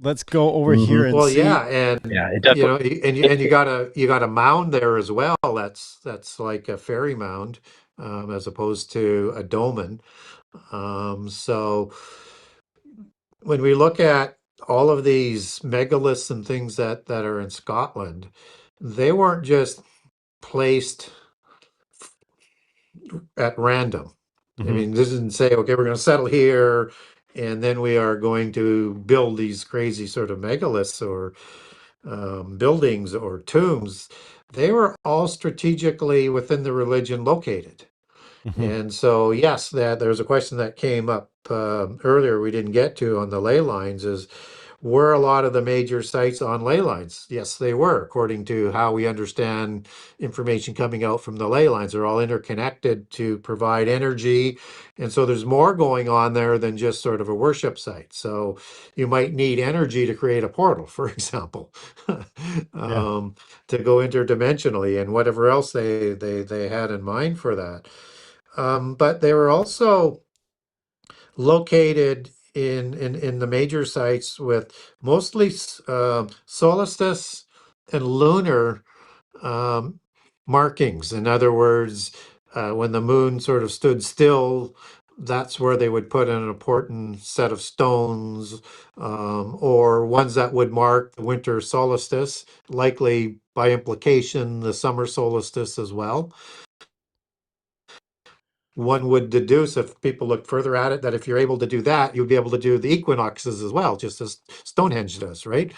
let's go over here and Well, see. yeah, and you know, and you got a mound there as well. That's like a fairy mound, as opposed to a dolmen. So when we look at all of these megaliths and things that are in Scotland, they weren't just placed at random. I mean, this doesn't say, okay, we're going to settle here, and then we are going to build these crazy sort of megaliths or buildings or tombs. They were all strategically within the religion located. And so, yes, that there's a question that came up earlier we didn't get to on the ley lines is, were a lot of the major sites on ley lines? Yes, they were, according to how we understand information coming out from the ley lines. They're all interconnected to provide energy. And so there's more going on there than just sort of a worship site. So you might need energy to create a portal, for example, to go interdimensionally and whatever else they had in mind for that. But they were also located in the major sites with mostly solstice and lunar markings. In other words, when the moon sort of stood still, that's where they would put an important set of stones, or ones that would mark the winter solstice, likely by implication the summer solstice as well. One would deduce, if people look further at it, that if you're able to do that, you'd be able to do the equinoxes as well, just as Stonehenge does, right?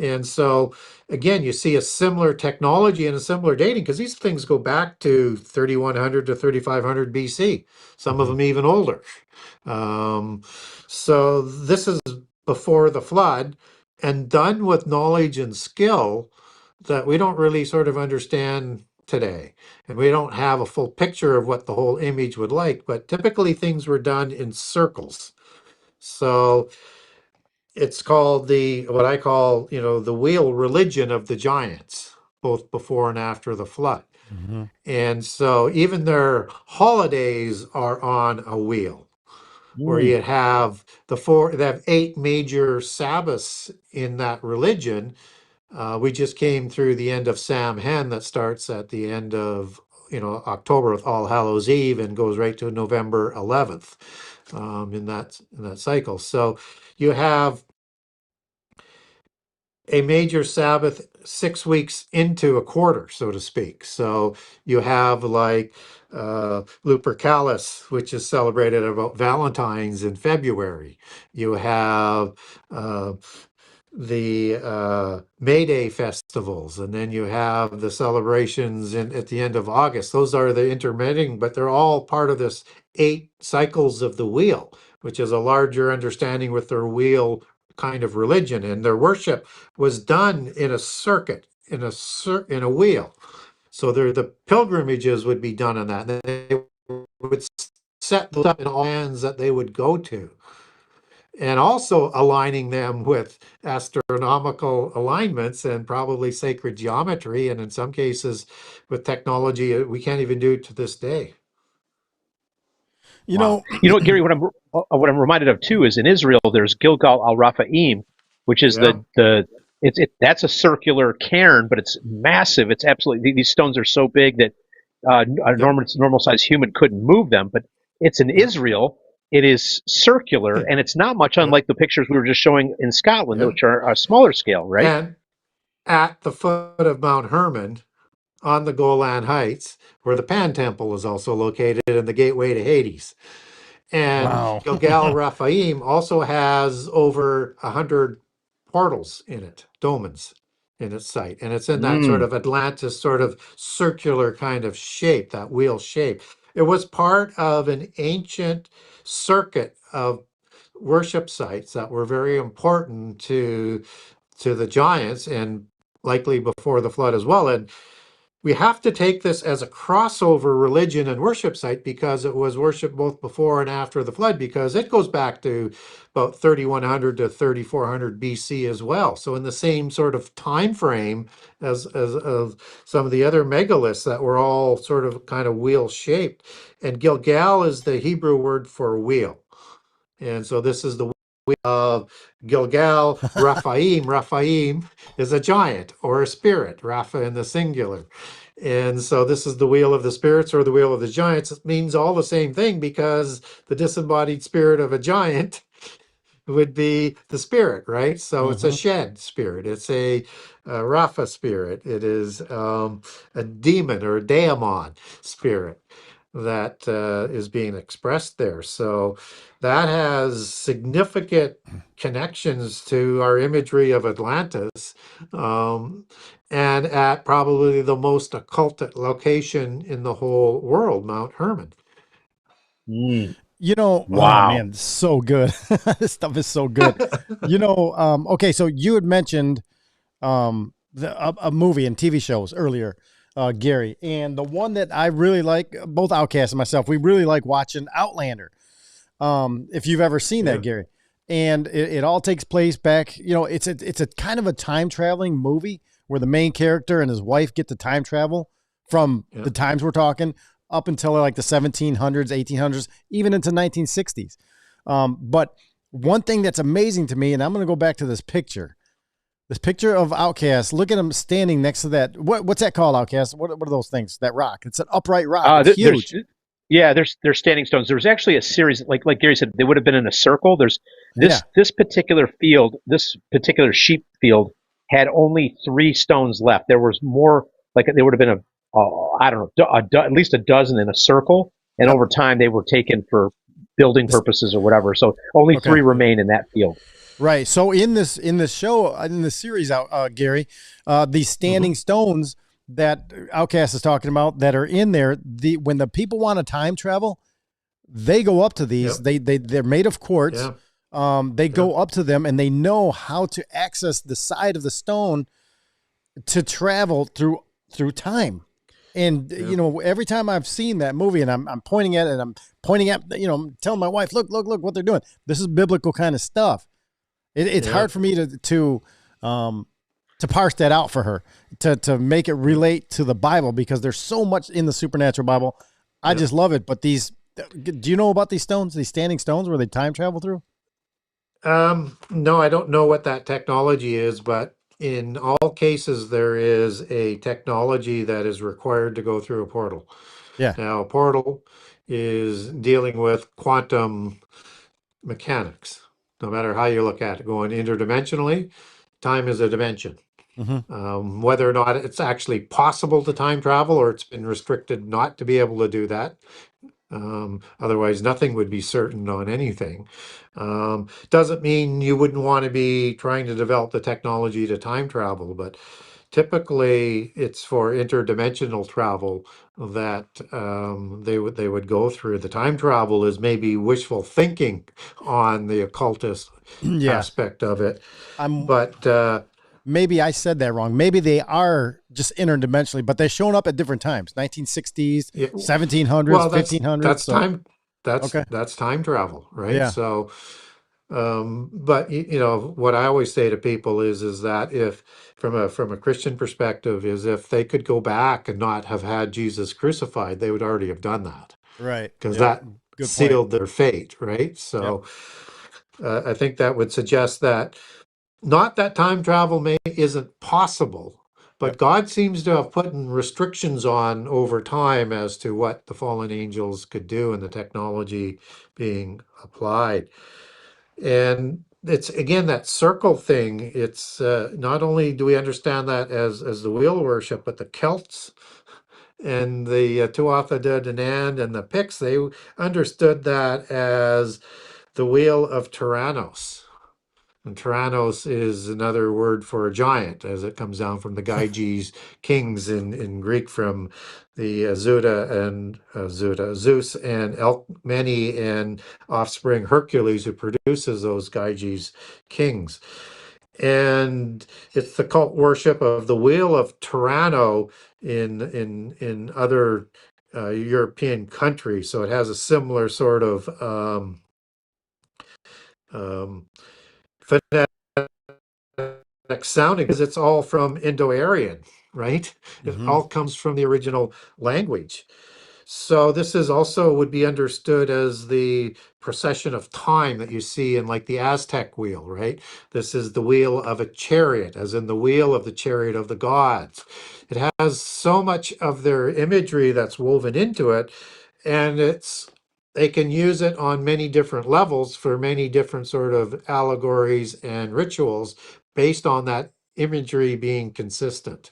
And so, again, you see a similar technology and a similar dating, because these things go back to 3100 to 3500 BC, some of them even older. So this is before the flood, and done with knowledge and skill that we don't really sort of understand today. And we don't have a full picture of what the whole image would like, but typically things were done in circles. So it's called what I call, the wheel religion of the giants, both before and after the flood. And so even their holidays are on a wheel, where you have they have 8 major Sabbaths in that religion. We just came through the end of Samhain that starts at the end of October with All Hallows Eve and goes right to November 11th in that cycle. So you have a major Sabbath 6 weeks into a quarter, so to speak. So you have like Lupercalis, which is celebrated about Valentine's in February. You have the May Day festivals, and then you have the celebrations at the end of August. Those are the intermitting, but they're all part of this 8 cycles of the wheel, which is a larger understanding with their wheel kind of religion. And their worship was done in a circuit, in a wheel. So the pilgrimages would be done on that. They would set those up in all lands that they would go to, and also aligning them with astronomical alignments and probably sacred geometry, and in some cases with technology we can't even do to this day. You know, Gary, what I'm reminded of too is in Israel there's Gilgal al Refaim, which is that's a circular cairn, but it's massive. It's absolutely, these stones are so big that a normal sized human couldn't move them. But it's in Israel. It is circular, and it's not much unlike the pictures we were just showing in Scotland, which are a smaller scale, right? And at the foot of Mount Hermon, on the Golan Heights, where the Pan Temple is also located and the gateway to Hades. And Gilgal Refaim also has over 100 portals in it, dolmens in its site. And it's in that sort of Atlantis sort of circular kind of shape, that wheel shape. It was part of an ancient circuit of worship sites that were very important to the giants, and likely before the flood as well. And we have to take this as a crossover religion and worship site, because it was worshipped both before and after the flood, because it goes back to about 3100 to 3400 BC as well. So in the same sort of time frame as of some of the other megaliths that were all sort of kind of wheel shaped. And Gilgal is the Hebrew word for wheel. And so this is the of Gilgal, Refaim. Refaim is a giant or a spirit, Rapha in the singular. And so this is the wheel of the spirits or the wheel of the giants. It means all the same thing because the disembodied spirit of a giant would be the spirit, right? So it's a shed spirit. It's a Rapha spirit. It is a demon or a daemon spirit that is being expressed there. So that has significant connections to our imagery of Atlantis, and at probably the most occult location in the whole world, Mount Hermon. You know, wow. Oh man, so good. This stuff is so good. You know, okay, so you had mentioned a movie and TV shows earlier, Gary, and the one that I really like, both Outcast and myself, we really like watching Outlander. If you've ever seen that, Gary, and it all takes place back, you know, it's a kind of a time traveling movie where the main character and his wife get to time travel from the times we're talking up until like the 1700s, 1800s, even into 1960s. But one thing that's amazing to me, and I'm going to go back to this picture of Outcast. Look at him standing next to that. What's that called, Outcast? What are those things? That rock. It's an upright rock. It's huge. There's standing stones. There was actually a series, like Gary said, they would have been in a circle. There's this particular field, this particular sheep field had only 3 stones left. There was more, like there would have been I don't know, at least a dozen in a circle, and over time they were taken for building purposes or whatever. So only 3 remain in that field. Right. So in this show, in the series, Gary, these standing stones that Outcast is talking about that are in there, when the people want to time travel, they go up to these. They're made of quartz. They go up to them and they know how to access the side of the stone to travel through time. And, you know, every time I've seen that movie and I'm pointing at it and I'm pointing at, you know, I'm telling my wife, look what they're doing. This is biblical kind of stuff. It's hard for me to parse that out for her, to make it relate to the Bible, because there's so much in the supernatural Bible. I just love it. But do you know about these stones, these standing stones where they time travel through? No, I don't know what that technology is, but in all cases, there is a technology that is required to go through a portal. Yeah. Now, a portal is dealing with quantum mechanics. No matter how you look at it, going interdimensionally, time is a dimension. Whether or not it's actually possible to time travel or it's been restricted not to be able to do that. Otherwise, nothing would be certain on anything. Doesn't mean you wouldn't want to be trying to develop the technology to time travel, but typically it's for interdimensional travel that they would go through. The time travel is maybe wishful thinking on the occultist aspect of it. But maybe I said that wrong. Maybe they are just interdimensionally, but they're showing up at different times, 1960s, 1700s, 1500s. That's time. That's time travel, right? Yeah. So, but you know, what I always say to people is that if from a Christian perspective is if they could go back and not have had Jesus crucified, they would already have done that. Right. Because that sealed their fate, right? So I think that would suggest that not that time travel isn't possible, but God seems to have put in restrictions on over time as to what the fallen angels could do and the technology being applied. And it's again that circle thing. It's not only do we understand that as the wheel worship, but the Celts and the Tuatha De Danann and the Picts, they understood that as the wheel of Tyrannos. And Cernunnos is another word for a giant, as it comes down from the Gyges kings in Greek, from the Zeus and Alcmene and offspring Hercules, who produces those Gyges kings. And it's the cult worship of the wheel of Tyranno in other European countries. So it has a similar sort of phonetic sounding, because it's all from Indo-Aryan, right? It all comes from the original language. So this is also would be understood as the procession of time that you see in like the Aztec wheel, right? This is the wheel of a chariot, as in the wheel of the chariot of the gods. It has so much of their imagery that's woven into it, and they can use it on many different levels for many different sort of allegories and rituals based on that imagery being consistent.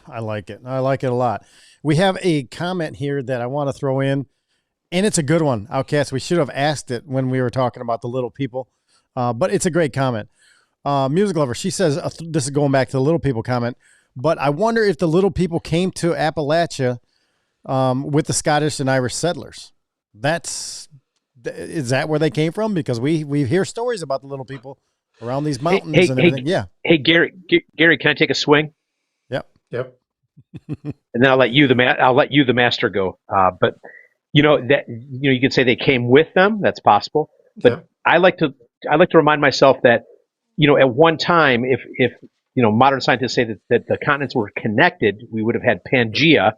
I like it. I like it a lot. We have a comment here that I want to throw in, and it's a good one, Outcast. We should have asked it when we were talking about the little people, but it's a great comment. Music Lover, she says, this is going back to the little people comment, but I wonder if the little people came to Appalachia with the Scottish and Irish settlers. Is that where they came from? Because we hear stories about the little people around these mountains and everything. Yeah. Hey, Gary, can I take a swing? Yep. And then I'll let you the master go. But you can say they came with them. That's possible. But Yep. I like to remind myself that, at one time, if modern scientists say that the continents were connected, we would have had Pangea,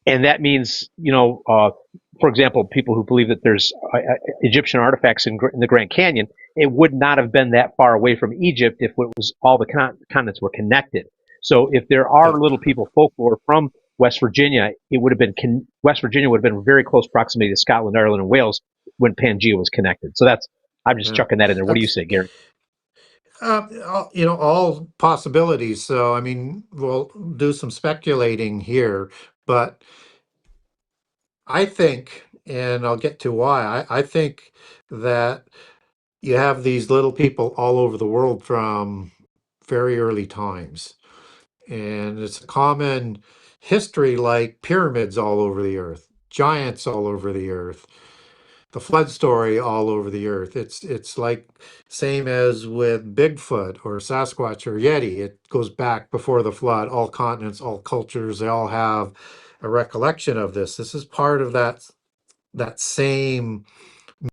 and that means, for example, people who believe that there's Egyptian artifacts in the Grand Canyon, it would not have been that far away from Egypt if it was all the continents were connected. So if there are little people folklore from West Virginia, West Virginia would have been very close proximity to Scotland, Ireland, and Wales when Pangea was connected. So I'm just chucking that in there. What do you say, Gary? All possibilities. So, I mean, we'll do some speculating here, but I think, and I'll get to why, I think that you have these little people all over the world from very early times. And it's a common history like pyramids all over the earth, giants all over the earth, the flood story all over the earth. It's like same as with Bigfoot or Sasquatch or Yeti. It goes back before the flood. All continents, all cultures, they all have a recollection of this. This is part of that same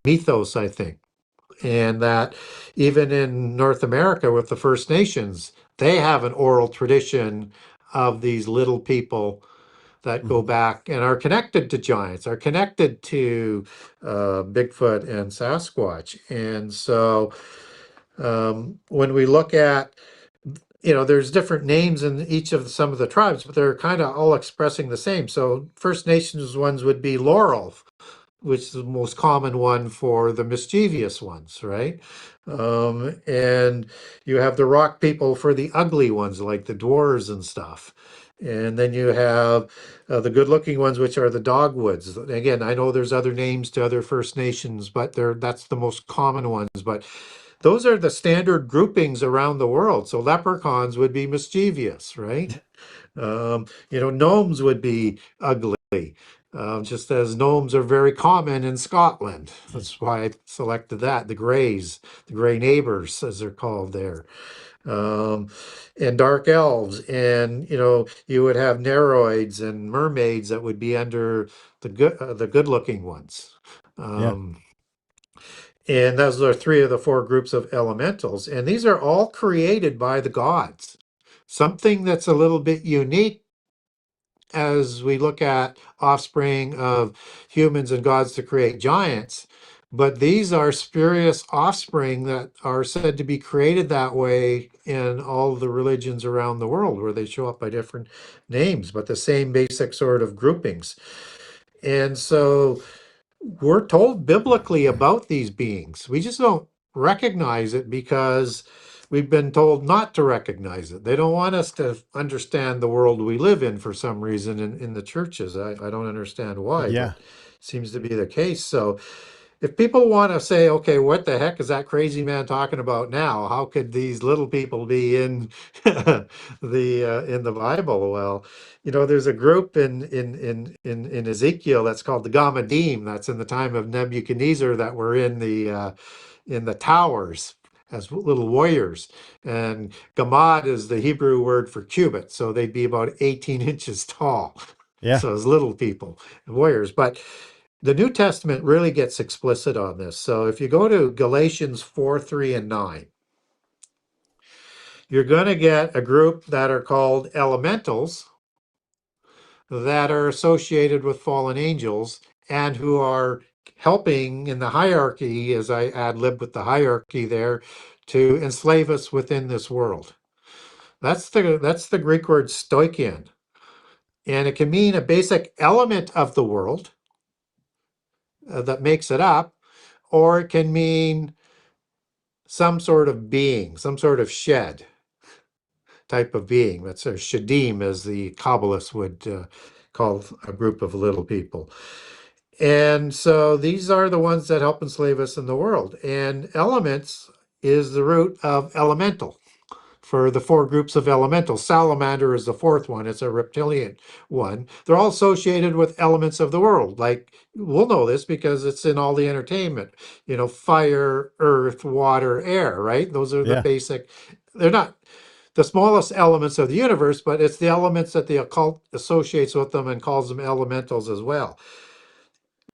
mythos, I think. And that even in North America with the First Nations, they have an oral tradition of these little people that go back and are connected to giants, are connected to Bigfoot and Sasquatch. And so when we look at, there's different names in each of some of the tribes, but they're kind of all expressing the same. So First Nations ones would be Laurel, which is the most common one for the mischievous ones, right? And you have the rock people for the ugly ones, like the dwarves and stuff. And then you have the good-looking ones, which are the dogwoods. Again, I know there's other names to other First Nations, but that's the most common ones. But those are the standard groupings around the world. So leprechauns would be mischievous, right? Gnomes would be ugly. Just as gnomes are very common in Scotland. That's why I selected that. The Greys, the Grey Neighbors, as they're called there. And dark elves. And, you would have neroids and mermaids that would be under the good-looking ones. And those are three of the four groups of elementals. And these are all created by the gods. Something that's a little bit unique as we look at offspring of humans and gods to create giants, but these are spurious offspring that are said to be created that way in all of the religions around the world, where they show up by different names, but the same basic sort of groupings. And so we're told biblically about these beings. We just don't recognize it because we've been told not to recognize it. They don't want us to understand the world we live in for some reason in the churches. I don't understand why, but it seems to be the case. So if people want to say, okay, what the heck is that crazy man talking about now? How could these little people be in the Bible? Well, there's a group in Ezekiel that's called the Gamadim. That's in the time of Nebuchadnezzar that were in the towers as little warriors. And Gamad is the Hebrew word for cubit, so they'd be about 18 inches tall. Yeah. So as little people, warriors, but the New Testament really gets explicit on this. So if you go to Galatians 4, 3, and 9, you're going to get a group that are called elementals that are associated with fallen angels and who are helping in the hierarchy, as I ad-lib with the hierarchy there, to enslave us within this world. That's the Greek word stoichian. And it can mean a basic element of the world that makes it up, or it can mean some sort of being, some sort of shed type of being. That's a shadim, as the Kabbalists would call a group of little people. And so these are the ones that help enslave us in the world. And elements is the root of elemental for the four groups of elementals. Salamander is the fourth one. It's a reptilian one. They're all associated with elements of the world. Like, we'll know this because it's in all the entertainment. Fire, earth, water, air, right? Those are the basic. They're not the smallest elements of the universe, but it's the elements that the occult associates with them and calls them elementals as well.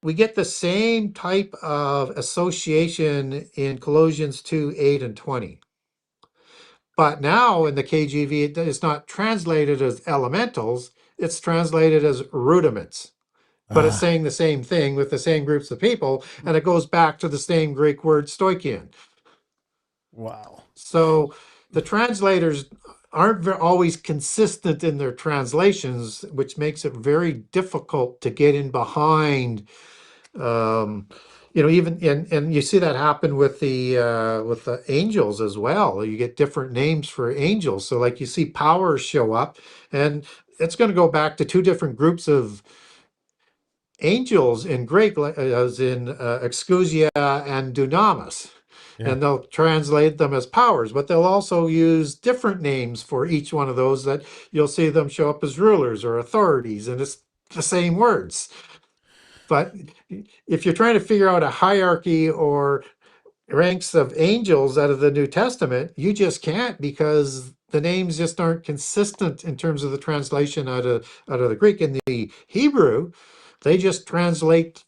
We get the same type of association in Colossians 2, 8, and 20. But now in the KJV, it's not translated as elementals, it's translated as rudiments. But it's saying the same thing with the same groups of people, and it goes back to the same Greek word stoichian. Wow. So the translators aren't always consistent in their translations, which makes it very difficult to get in behind. Even and you see that happen with the angels as well. You get different names for angels. So like you see powers show up, and it's going to go back to two different groups of angels in Greek, as in exousia and dunamis. Yeah. And they'll translate them as powers, but they'll also use different names for each one of those that you'll see them show up as rulers or authorities, and it's the same words. But if you're trying to figure out a hierarchy or ranks of angels out of the New Testament, you just can't, because the names just aren't consistent in terms of the translation out of the Greek. In the Hebrew, they just translate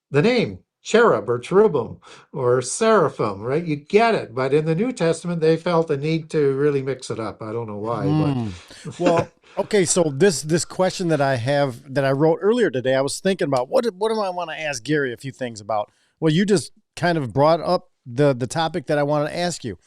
the name cherub or cherubim or seraphim, right? You get it. But in the New Testament, they felt a need to really mix it up. I don't know why, but well, okay. So this question that I have, that I wrote earlier today, I was thinking about what do I want to ask Gary a few things about. Well, you just kind of brought up the topic that I wanted to ask you.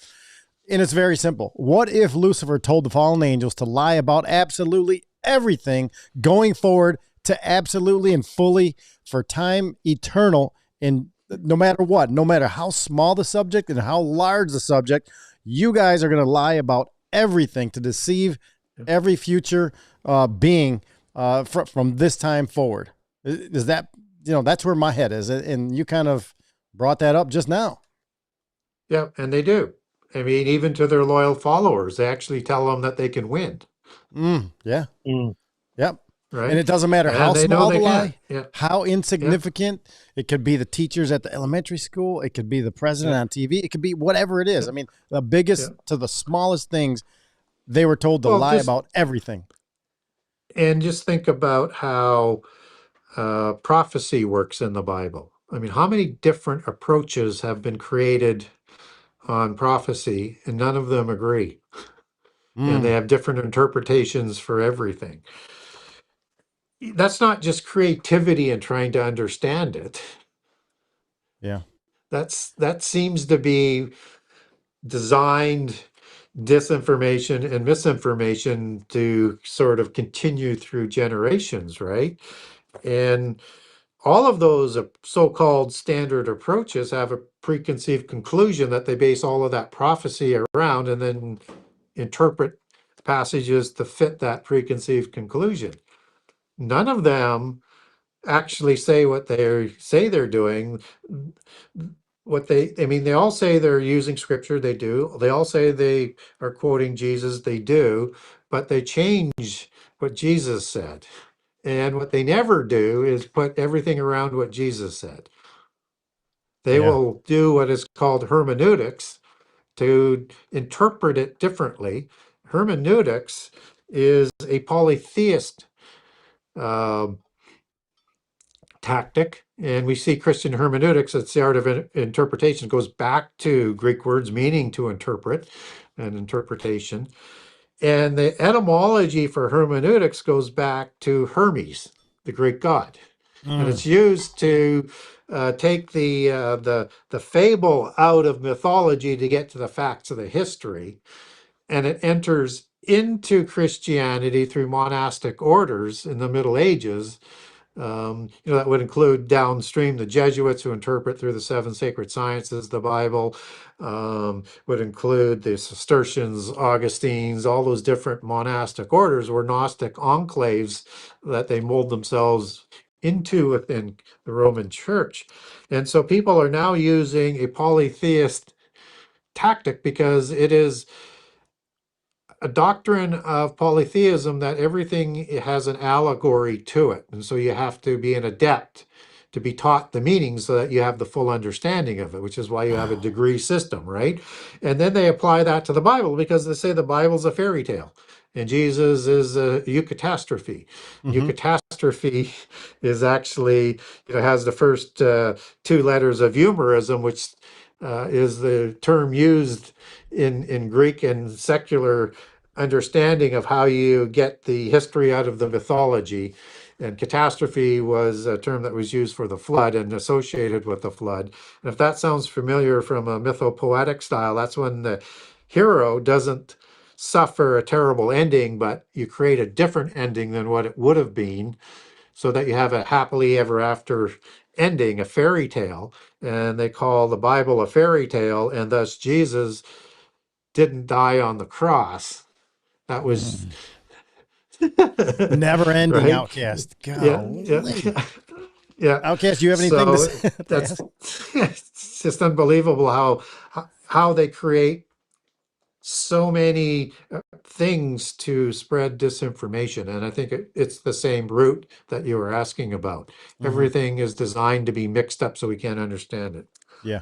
And it's very simple. What if Lucifer told the fallen angels to lie about absolutely everything going forward, to absolutely and fully for time eternal, and no matter what, no matter how small the subject and how large the subject, you guys are going to lie about everything to deceive every future being from this time forward? Is that, that's where my head is. And you kind of brought that up just now. Yeah, and they do. I mean, even to their loyal followers, they actually tell them that they can win. Yeah. Yep. Right. And it doesn't matter how small the lie, how insignificant. It could be the teachers at the elementary school. It could be the president on TV. It could be whatever it is. I mean, the biggest to the smallest things, they were told to lie about everything. And just think about how prophecy works in the Bible. I mean, how many different approaches have been created on prophecy, and none of them agree. And they have different interpretations for everything. That's not just creativity and trying to understand it. Yeah. That seems to be designed disinformation and misinformation to sort of continue through generations, right? And all of those so-called standard approaches have a preconceived conclusion that they base all of that prophecy around, and then interpret passages to fit that preconceived conclusion. None of them actually say what they say they're doing. They all say they're using scripture, they do. They all say they are quoting Jesus, they do, but they change what Jesus said. And what they never do is put everything around what Jesus said. They will do what is called hermeneutics to interpret it differently. Hermeneutics is a polytheist tactic, and we see Christian hermeneutics, it's the art of interpretation, goes back to Greek words meaning to interpret and interpretation. And the etymology for hermeneutics goes back to Hermes, the Greek god. And it's used to take the fable out of mythology to get to the facts of the history. And it enters into Christianity through monastic orders in the Middle Ages. That would include downstream the Jesuits who interpret through the seven sacred sciences the Bible, would include the Cistercians, Augustines, all those different monastic orders were Gnostic enclaves that they mold themselves into within the Roman Church. And so people are now using a polytheist tactic because it is a doctrine of polytheism that everything has an allegory to it. And so you have to be an adept to be taught the meaning so that you have the full understanding of it, which is why you have a degree system, right? And then they apply that to the Bible because they say the Bible's a fairy tale and Jesus is a eucatastrophe. Eucatastrophe is actually, has the first two letters of humorism, which is the term used in Greek and secular understanding of how you get the history out of the mythology. And catastrophe was a term that was used for the flood and associated with the flood. And if that sounds familiar from a mythopoetic style, that's when the hero doesn't suffer a terrible ending, but you create a different ending than what it would have been so that you have a happily ever after ending, a fairy tale. And they call the Bible a fairy tale, and thus Jesus didn't die on the cross. That was never ending, right? Outcast. Yeah. Outcast, do you have anything to say? That's it's just unbelievable how they create so many things to spread disinformation. And I think it's the same root that you were asking about. Everything is designed to be mixed up so we can't understand it. Yeah.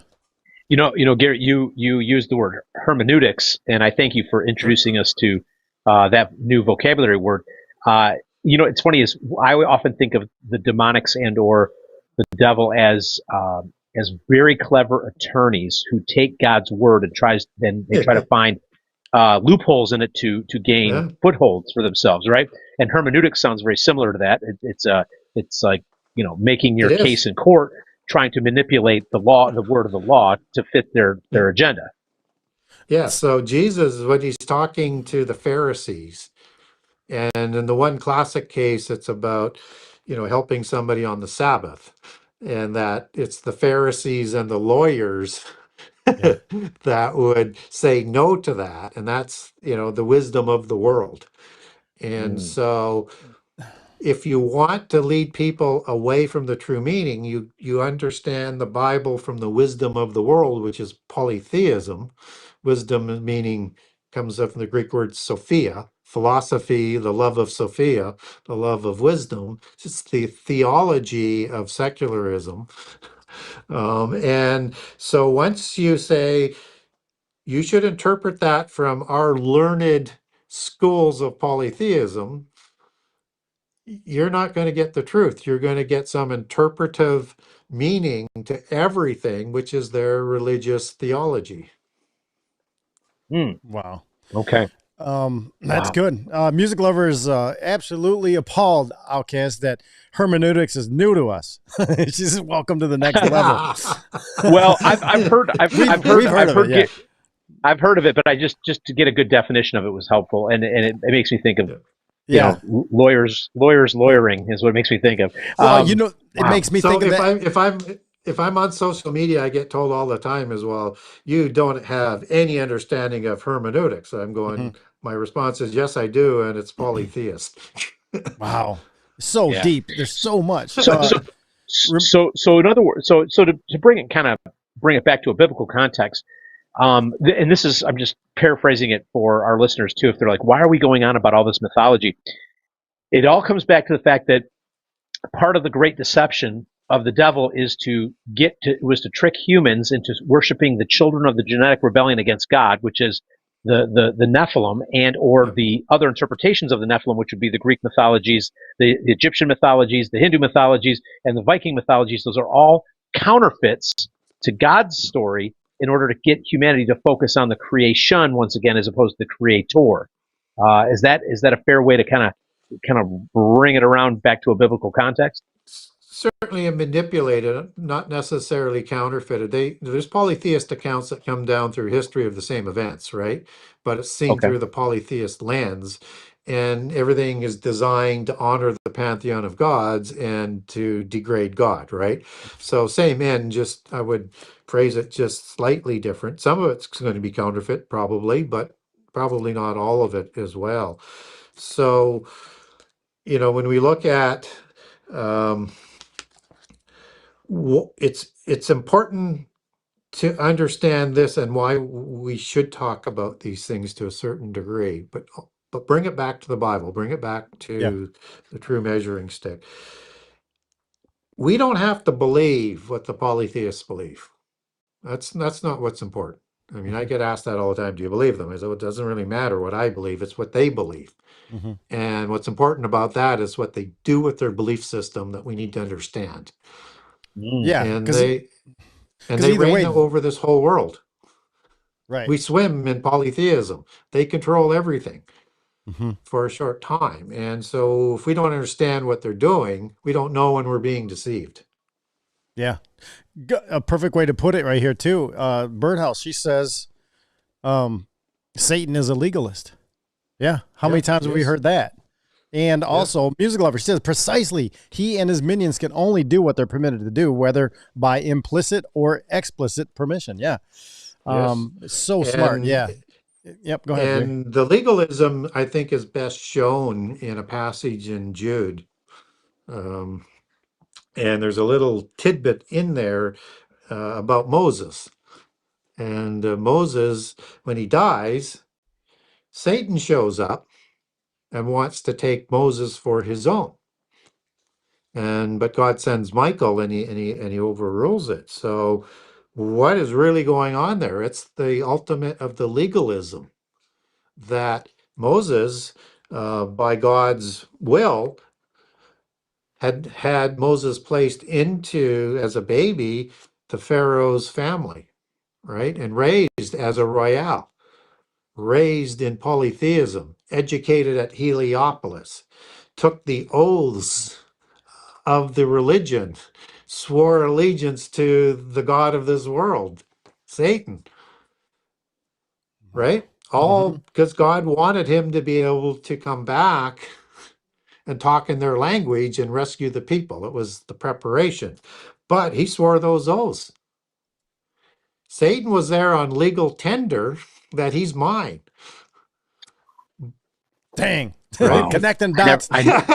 Garrett, you used the word hermeneutics, and I thank you for introducing us to that new vocabulary word. It's funny is I often think of the demonics and or the devil as very clever attorneys who take God's word and try to find loopholes in it to gain footholds for themselves, right? And hermeneutics sounds very similar to that. It's like making your case in court, trying to manipulate the law, the word of the law, to fit their agenda. Yeah. So Jesus, when he's talking to the Pharisees, and in the one classic case, it's about helping somebody on the Sabbath, and that it's the Pharisees and the lawyers that would say no to that, and that's the wisdom of the world. And so if you want to lead people away from the true meaning, you understand the Bible from the wisdom of the world, which is polytheism. Wisdom meaning comes from the Greek word Sophia, philosophy, the love of Sophia, the love of wisdom. It's the theology of secularism. And so once you say, you should interpret that from our learned schools of polytheism, you're not going to get the truth. You're going to get some interpretive meaning to everything, which is their religious theology. Wow. Okay. That's good. Music lovers absolutely appalled, Outcast, that hermeneutics is new to us. She's welcome to the next level. Well, I've heard of it, but I just to get a good definition of it was helpful, and it makes me think of lawyers lawyering is what it makes me think of. Well, it makes me think of that. If I'm on social media, I get told all the time as well, you don't have any understanding of hermeneutics. I'm going, my response is, yes, I do, and it's polytheist. Wow. So deep. There's so much. So in other words, so to bring it back to a biblical context, and this is, I'm just paraphrasing it for our listeners too, if they're like, why are we going on about all this mythology? It all comes back to the fact that part of the great deception of the devil was to trick humans into worshiping the children of the genetic rebellion against God, which is the Nephilim, and or the other interpretations of the Nephilim, which would be the Greek mythologies, the Egyptian mythologies, the Hindu mythologies, and the Viking mythologies. Those are all counterfeits to God's story in order to get humanity to focus on the creation once again, as opposed to the creator. Is that a fair way to kind of bring it around back to a biblical context? Certainly manipulated, not necessarily counterfeited. There's polytheist accounts that come down through history of the same events, right? But it's seen Okay. through the polytheist lens, and everything is designed to honor the pantheon of gods and to degrade God, right? So same end, just I would phrase it just slightly different. Some of it's going to be counterfeit, probably, but probably not all of it as well. So, when we look at it's important to understand this and why we should talk about these things to a certain degree, but bring it back to the Bible, bring it back to the true measuring stick. We don't have to believe what the polytheists believe. That's not what's important. I mean, I get asked that all the time. Do you believe them? I say, well, it doesn't really matter what I believe. It's what they believe. Mm-hmm. And what's important about that is what they do with their belief system that we need to understand. Yeah, and they reign over this whole world. Right. We swim in polytheism. They control everything mm-hmm. for a short time. And so if we don't understand what they're doing, we don't know when we're being deceived. Yeah. A perfect way to put it right here too. Birdhouse, she says, Satan is a legalist. Yeah. How many times have we heard that? And also, Music Lover, she says, precisely, he and his minions can only do what they're permitted to do, whether by implicit or explicit permission. Yeah. So smart. Yeah. Yep. Go ahead. And the legalism, I think, is best shown in a passage in Jude. And there's a little tidbit in there about Moses. And Moses, when he dies, Satan shows up and wants to take Moses for his own. But God sends Michael and he overrules it. So what is really going on there? It's the ultimate of the legalism that Moses, by God's will, had Moses placed into, as a baby, the Pharaoh's family, right? And raised as a royale, raised in polytheism, educated at Heliopolis, took the oaths of the religion, swore allegiance to the god of this world, Satan, right? All because God wanted him to be able to come back and talk in their language and rescue the people. It was the preparation. But he swore those oaths. Satan was there on legal tender that he's mine. Dang. Right? Connecting dots.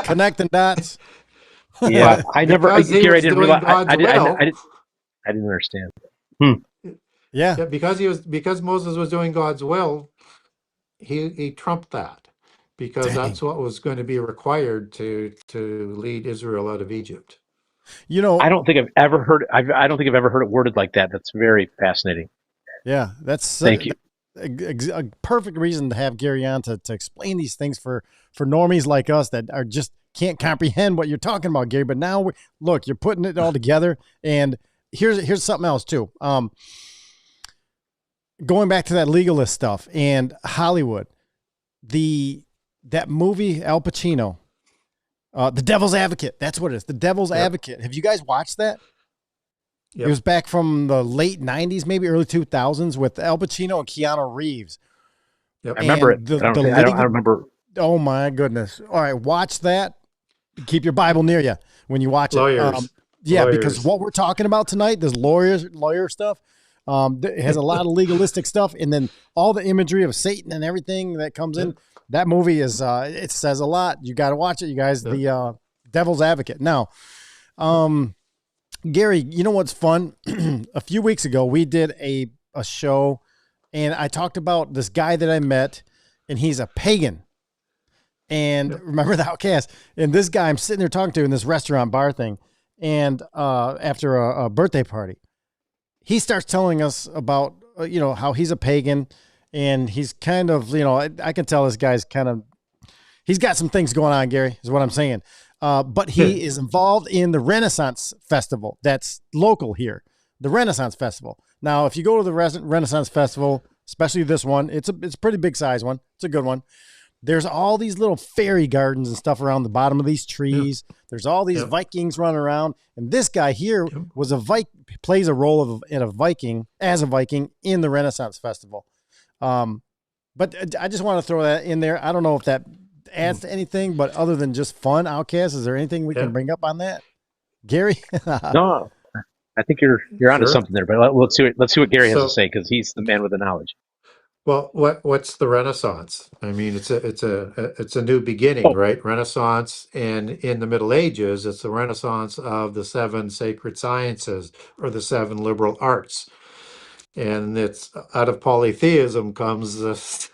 Connecting dots. Yeah, I never. I didn't realize. I didn't understand. Yeah, because Moses was doing God's will, he trumped that, because that's what was going to be required to lead Israel out of Egypt. I don't think I've ever heard. I don't think I've ever heard it worded like that. That's very fascinating. Yeah, that's thank you. A perfect reason to have Gary on to explain these things for normies like us that are just can't comprehend what you're talking about, Gary. But now look, you're putting it all together. And here's something else too. Going back to that legalist stuff and Hollywood, that movie Al Pacino, The Devil's Advocate. That's what it is. The Devil's Advocate. Have you guys watched that? Yep. It was back from the late 90s, maybe early 2000s, with Al Pacino and Keanu Reeves. Yep. I remember it. I don't remember. Oh my goodness. All right. Watch that. Keep your Bible near you when you watch it. Lawyers. Because what we're talking about tonight, this lawyer stuff, it has a lot of legalistic stuff. And then all the imagery of Satan and everything that comes in. That movie is, it says a lot. You got to watch it, you guys. The Devil's Advocate. Now, Gary, you know what's fun? A few weeks ago, we did a show, and I talked about this guy that I met, and he's a pagan. And remember the Outcast? And this guy I'm sitting there talking to in this restaurant bar thing, and after a birthday party, he starts telling us about, how he's a pagan, and he's kind of, I can tell this guy's he's got some things going on, Gary, is what I'm saying. But he is involved in the Renaissance Festival that's local here, the Renaissance Festival. Now, if you go to the Renaissance Festival, especially this one, it's a pretty big size one. It's a good one. there's all these little fairy gardens and stuff around the bottom of these trees. Yeah. There's all these Vikings running around. And this guy here was plays a role as a Viking in the Renaissance Festival. But I just want to throw that in there. I don't know if that adds to anything, but other than just fun, Outcast, is there anything we can bring up on that? Gary? No, I think you're onto something there, but let's see what Gary has to say, because he's the man with the knowledge. Well, what's the Renaissance? I mean, it's a new beginning, right? Renaissance, and in the Middle Ages, it's the Renaissance of the 7 sacred sciences or the 7 liberal arts, and it's out of polytheism comes this.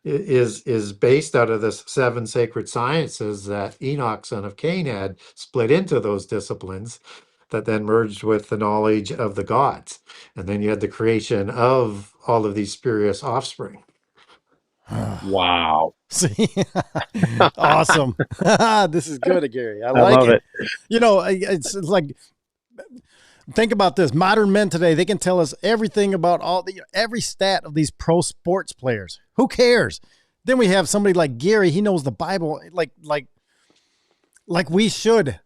Is based out of the 7 sacred sciences that Enoch, son of Cain, had split into those disciplines that then merged with the knowledge of the gods. And then you had the creation of all of these spurious offspring. Wow. See? Awesome. This is good, Gary. I love it. You know, it's like, think about this. Modern men today, they can tell us everything about every stat of these pro sports players. Who cares? Then we have somebody like Gary. He knows the Bible like we should.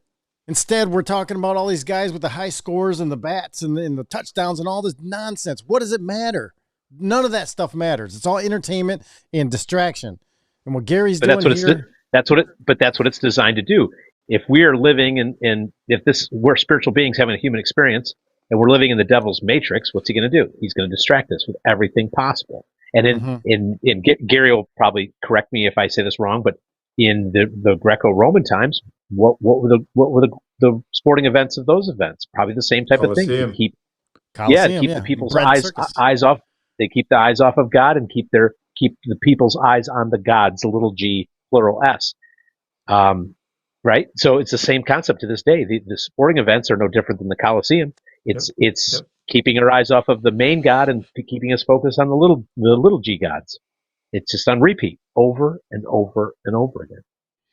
Instead, we're talking about all these guys with the high scores and the bats and the touchdowns and all this nonsense. What does it matter? None of that stuff matters. It's all entertainment and distraction. And what Gary's doing that's what it's designed to do. If we are living in we're spiritual beings having a human experience, and we're living in the devil's matrix, what's he going to do? He's going to distract us with everything possible. And Gary will probably correct me if I say this wrong, but in the Greco-Roman times, what were the sporting events of those events? Probably the same type Colosseum. of thing. Keep the people's eyes off. They keep the eyes off of God and keep the people's eyes on the gods, the little g, plural s. Right? So it's the same concept to this day. The sporting events are no different than the Colosseum. It's keeping our eyes off of the main God and keeping us focused on the little g gods. It's just on repeat over and over and over again.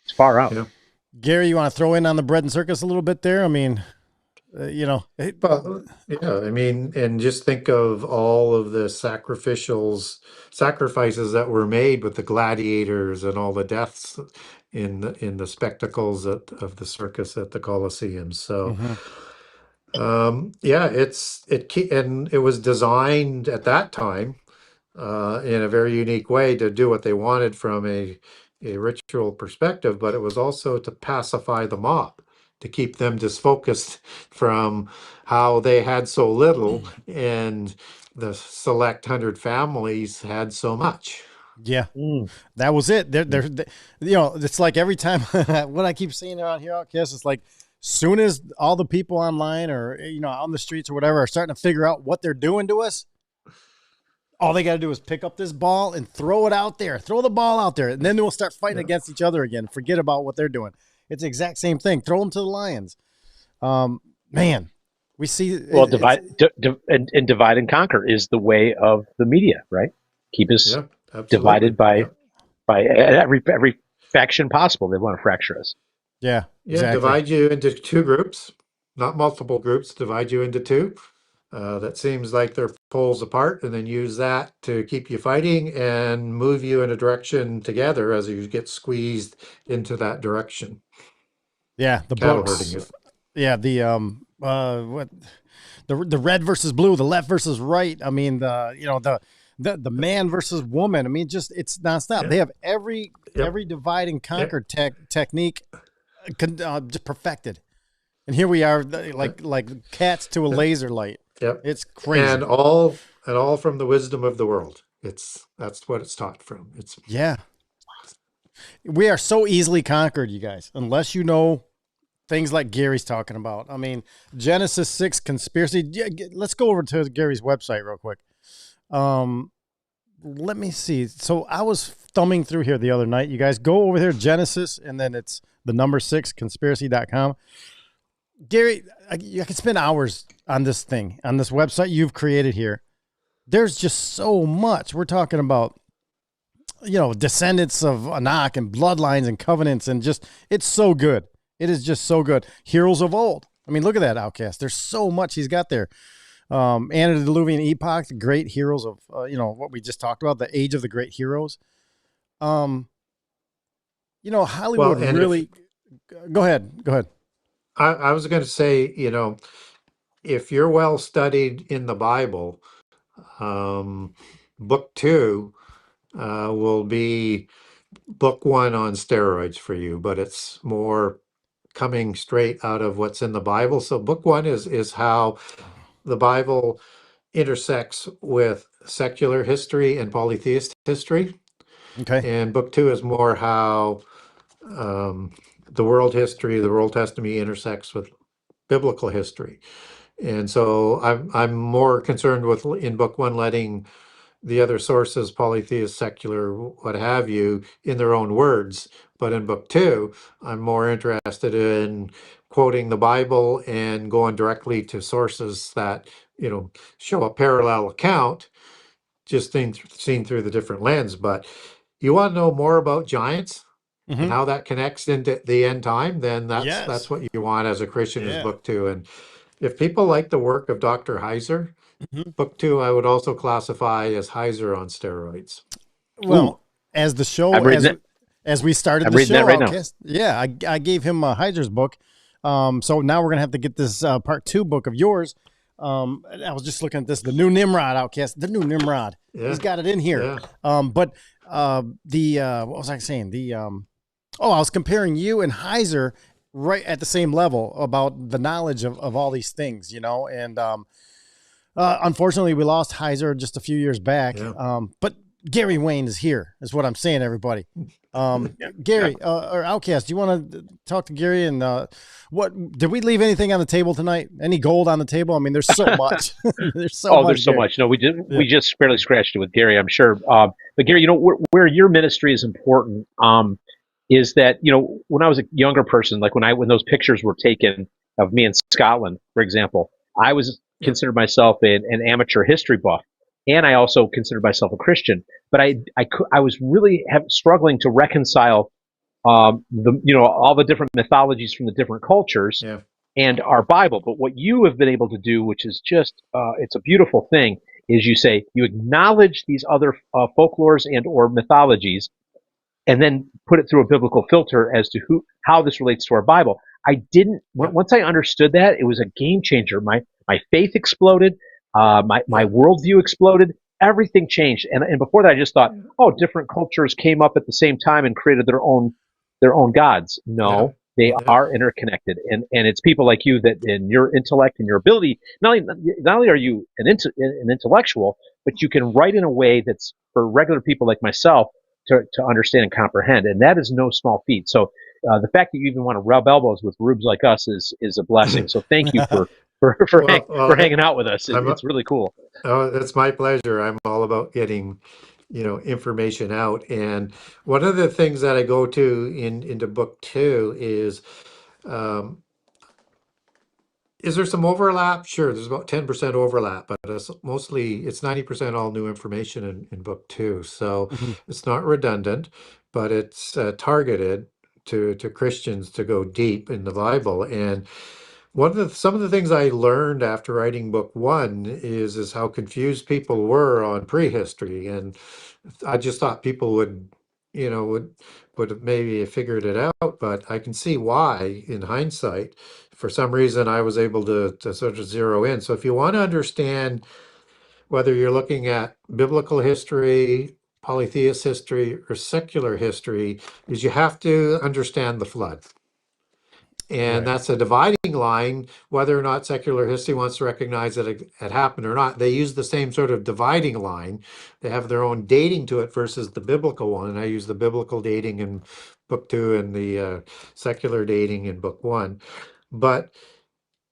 It's far out. Yeah. Gary, you want to throw in on the bread and circus a little bit there? I mean, Well, yeah, I mean, and just think of all of the sacrifices that were made with the gladiators and all the deaths in the spectacles of the circus at the Colosseum. So, and it was designed at that time in a very unique way to do what they wanted from a ritual perspective, but it was also to pacify the mob, to keep them disfocused from how they had so little and the select 100 families had so much. Yeah, that was it. It's like every time what I keep seeing around here, Outcast, it's like soon as all the people online or on the streets or whatever are starting to figure out what they're doing to us, all they got to do is pick up this ball and throw it out there. Throw the ball out there, and then we'll start fighting against each other again. Forget about what they're doing. It's the exact same thing. Throw them to the lions. Man, we see. Well, divide and conquer is the way of the media, right? Keep us divided by every faction possible. They want to fracture us. Yeah, exactly. Divide you into 2 groups, not multiple groups. Divide you into 2. That seems like they're poles apart, and then use that to keep you fighting and move you in a direction together as you get squeezed into that direction. Yeah, the books. Yeah, the red versus blue, the left versus right. I mean, the man versus woman. I mean, just it's nonstop. Yeah. They have every divide and conquer technique just perfected. And here we are, like cats to a laser light. Yep. It's crazy. And all from the wisdom of the world. That's what it's taught from. We are so easily conquered, you guys, unless you know things like Gary's talking about. I mean, Genesis 6 conspiracy. Let's go over to Gary's website real quick. Let me see. So I was thumbing through here the other night. You guys go over there, Genesis, and then it's the number 6 conspiracy.com. Gary, I could spend hours on this thing, on this website you've created here. There's just so much. We're talking about, descendants of Anak and bloodlines and covenants, and just, it's so good. It is just so good. Heroes of old. I mean, look at that, Outcast. There's so much he's got there. Antediluvian epoch, the great heroes of, what we just talked about, the age of the great heroes. Um, Well, Hollywood and if really. Go ahead. Go ahead. I was going to say, if you're well studied in the Bible, um, book two will be book one on steroids for you, but it's more coming straight out of what's in the Bible. So book one is how the Bible intersects with secular history and polytheist history. Okay. And book two is more how um, the world history, the Old Testament intersects with biblical history. And so I'm more concerned with in book one letting the other sources, polytheist, secular, what have you, in their own words. But in book two, I'm more interested in quoting the Bible and going directly to sources that, show a parallel account, just seen through the different lens. But you want to know more about giants and Mm-hmm. how that connects into the end time, then that's Yes. what you want as a Christian is Yeah. book two. And if people like the work of Dr. Heiser, Mhm. book two, I would also classify as Heiser on steroids. Ooh, Well, as the show I'm reading that. as we started I'm the reading that show, right now. Outcast, yeah, I gave him Hyder's book. So now we're gonna have to get this part two book of yours. I was just looking at this, the new Nimrod, Outcast, the new Nimrod. Yeah, He's got it in here. yeah. But what was I saying? I was comparing you and Heiser right at the same level about the knowledge of all these things, and unfortunately we lost Heiser just a few years back. Yeah. But Gary Wayne is here, is what I'm saying, everybody. Gary, or Outcast, do you want to talk to Gary? And what did we leave anything on the table tonight? Any gold on the table? I mean, there's so much. There's so much. There's so much. No, we just barely scratched it with Gary, I'm sure. But Gary, where your ministry is important is that when I was a younger person, like when those pictures were taken of me in Scotland, for example, I was considered myself an amateur history buff. And I also considered myself a Christian, but I was really struggling to reconcile all the different mythologies from the different cultures Yeah. and our Bible. But what you have been able to do, which is just it's a beautiful thing, is you acknowledge these other folklores and or mythologies, and then put it through a biblical filter as to how this relates to our Bible. Once I understood that, it was a game changer. My faith exploded. My worldview exploded. Everything changed. And before that, I just thought, different cultures came up at the same time and created their own gods. No, they are interconnected. And it's people like you that in your intellect and your ability, not only are you an intellectual, but you can write in a way that's for regular people like myself to understand and comprehend. And that is no small feat. So the fact that you even want to rub elbows with rubes like us is a blessing. So thank you for hanging out with us. It's really cool. Oh, it's my pleasure. I'm all about getting, information out. And one of the things that I go to into book two is there some overlap? Sure, there's about 10% overlap, but it's 90% all new information in book two. So it's not redundant, but it's targeted to Christians to go deep in the Bible. And some of the things I learned after writing book one is how confused people were on prehistory, and I just thought people would have maybe figured it out, but I can see why in hindsight. For some reason, I was able to sort of zero in. So if you want to understand whether you're looking at biblical history, polytheist history, or secular history, is you have to understand the flood. And that's a dividing line, whether or not secular history wants to recognize that it had happened or not. They use the same sort of dividing line. They have their own dating to it versus the biblical one. And I use the biblical dating in book two and the secular dating in book one. But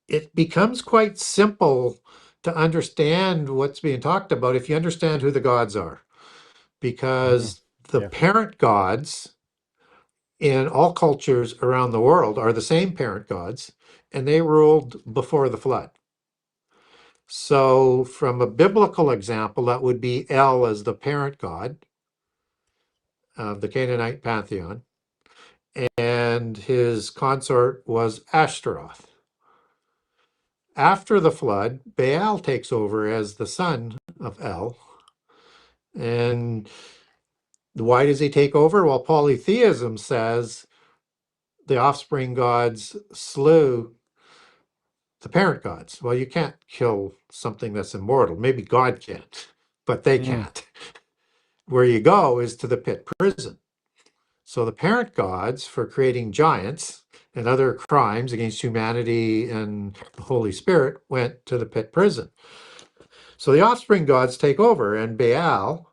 it becomes quite simple to understand what's being talked about if you understand who the gods are. Because the parent gods in all cultures around the world are the same parent gods, and they ruled before the flood. So, from a biblical example, that would be El as the parent god of the Canaanite pantheon, and his consort was Ashtaroth. After the flood, Baal takes over as the son of El, and Why does he take over? Well, polytheism says the offspring gods slew the parent gods. Well, you can't kill something that's immortal. Maybe God can't, but they can't. Where you go is to the pit prison. So the parent gods, for creating giants and other crimes against humanity and the Holy Spirit, went to the pit prison. So the offspring gods take over, and Baal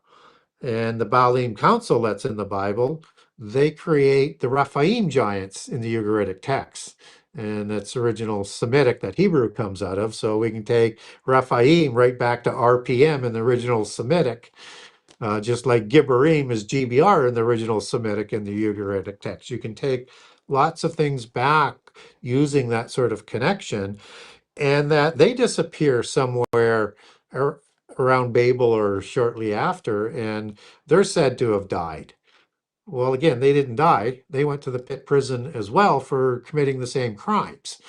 and the Baalim council that's in the Bible, they create the Refaim giants in the Ugaritic text. And that's original Semitic that Hebrew comes out of. So we can take Rephaim right back to RPM in the original Semitic, just like Gibborim is GBR in the original Semitic in the Ugaritic text. You can take lots of things back using that sort of connection, and that they disappear somewhere around Babel or shortly after, and they're said to have died. Well, again, they didn't die. They went to the pit prison as well for committing the same crimes.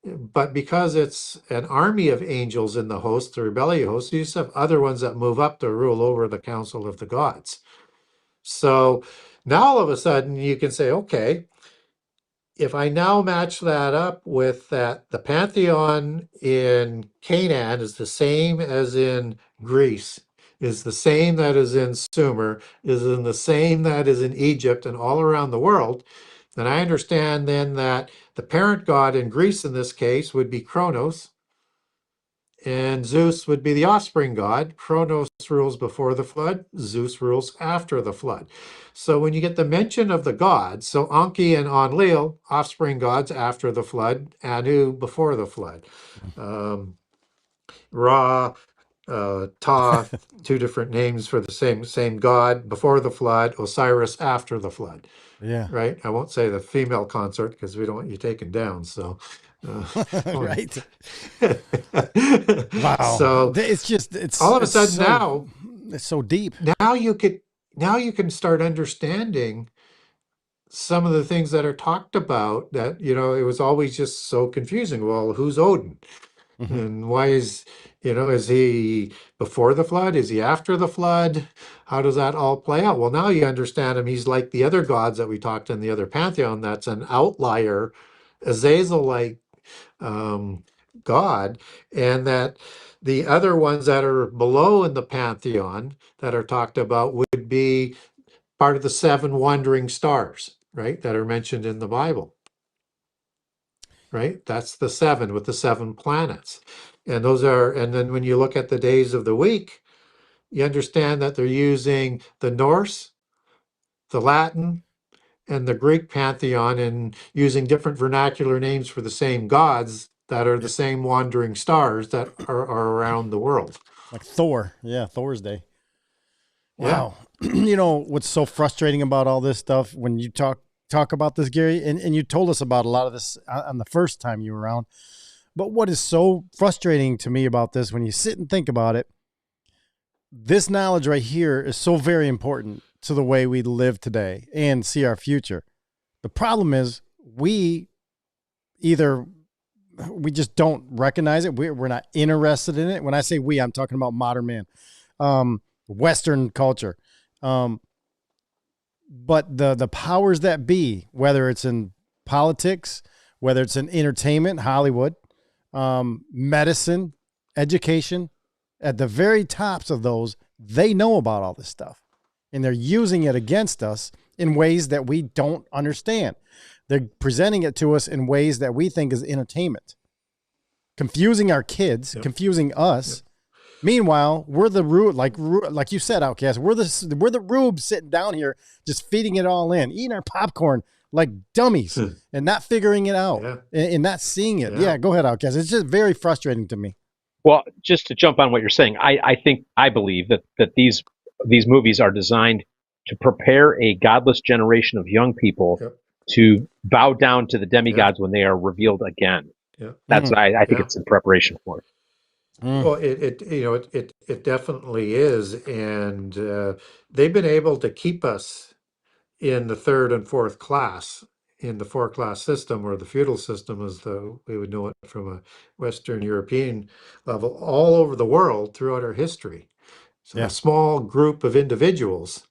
But because it's an army of angels in the host, the rebellious host, you just have other ones that move up to rule over the council of the gods. So now all of a sudden you can say, okay, if I now match that up with that, the pantheon in Canaan is the same as in Greece, is the same that is in Sumer, is in the same that is in Egypt and all around the world, then I understand then that the parent god in Greece in this case would be Kronos, and Zeus would be the offspring god. Kronos rules before the flood, Zeus rules after the flood. So when you get the mention of the gods, so Anki and Enlil, offspring gods after the flood, Anu before the flood. Ra, Ta, two different names for the same god before the flood, Osiris after the flood. Yeah. Right? I won't say the female consort because we don't want you taken down. So right. Wow. So it's all of a sudden now it's so deep. Now you can start understanding some of the things that are talked about that, it was always just so confusing. Well, who's Odin? And why is he before the flood? Is he after the flood? How does that all play out? Well, now you understand him. He's like the other gods that we talked in the other pantheon. That's an outlier, Azazel-like god, and that the other ones that are below in the pantheon that are talked about would be part of the 7 wandering stars, right? That are mentioned in the Bible. Right? That's the 7 with the 7 planets. And then when you look at the days of the week, you understand that they're using the Norse, the Latin, and the Greek pantheon and using different vernacular names for the same gods that are the same wandering stars that are around the world. Like Thor. Yeah, Thor's Day. Wow. Yeah. What's so frustrating about all this stuff when you talk about this, Gary, and you told us about a lot of this on the first time you were around. But what is so frustrating to me about this, when you sit and think about it, this knowledge right here is so very important to the way we live today and see our future. The problem is we just don't recognize it. We're not interested in it. When I say we, I'm talking about modern man, Western culture. But the powers that be, whether it's in politics, whether it's in entertainment, Hollywood, medicine, education, at the very tops of those, they know about all this stuff. And they're using it against us in ways that we don't understand. They're presenting it to us in ways that we think is entertainment, confusing our kids, confusing us. Meanwhile, we're the like you said, Outcast. We're the rubes sitting down here, just feeding it all in, eating our popcorn like dummies, and not figuring it out, and not seeing it. Yeah, go ahead, Outcast. It's just very frustrating to me. Well, just to jump on what you're saying, I believe that these movies are designed to prepare a godless generation of young people to bow down to the demigods when they are revealed again. That's I think it's in preparation for it. Well, it definitely is, and they've been able to keep us in the 3rd and 4th class, in the 4-class system, or the feudal system, as though we would know it from a Western European level, all over the world throughout our history. So a small group of individuals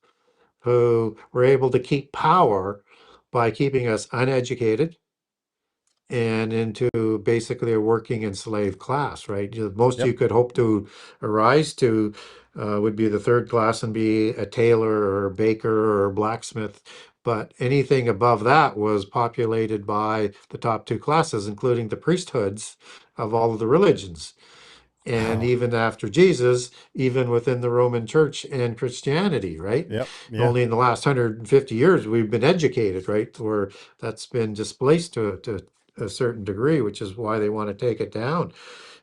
who were able to keep power by keeping us uneducated and into basically a working enslaved class, right? Most you could hope to arise to would be the third class and be a tailor or a baker or a blacksmith. But anything above that was populated by the top two classes, including the priesthoods of all of the religions. And even after Jesus, even within the Roman Church and Christianity, right? Yep. Yeah. Only in the last 150 years we've been educated, right? Where that's been displaced to a certain degree, which is why they want to take it down.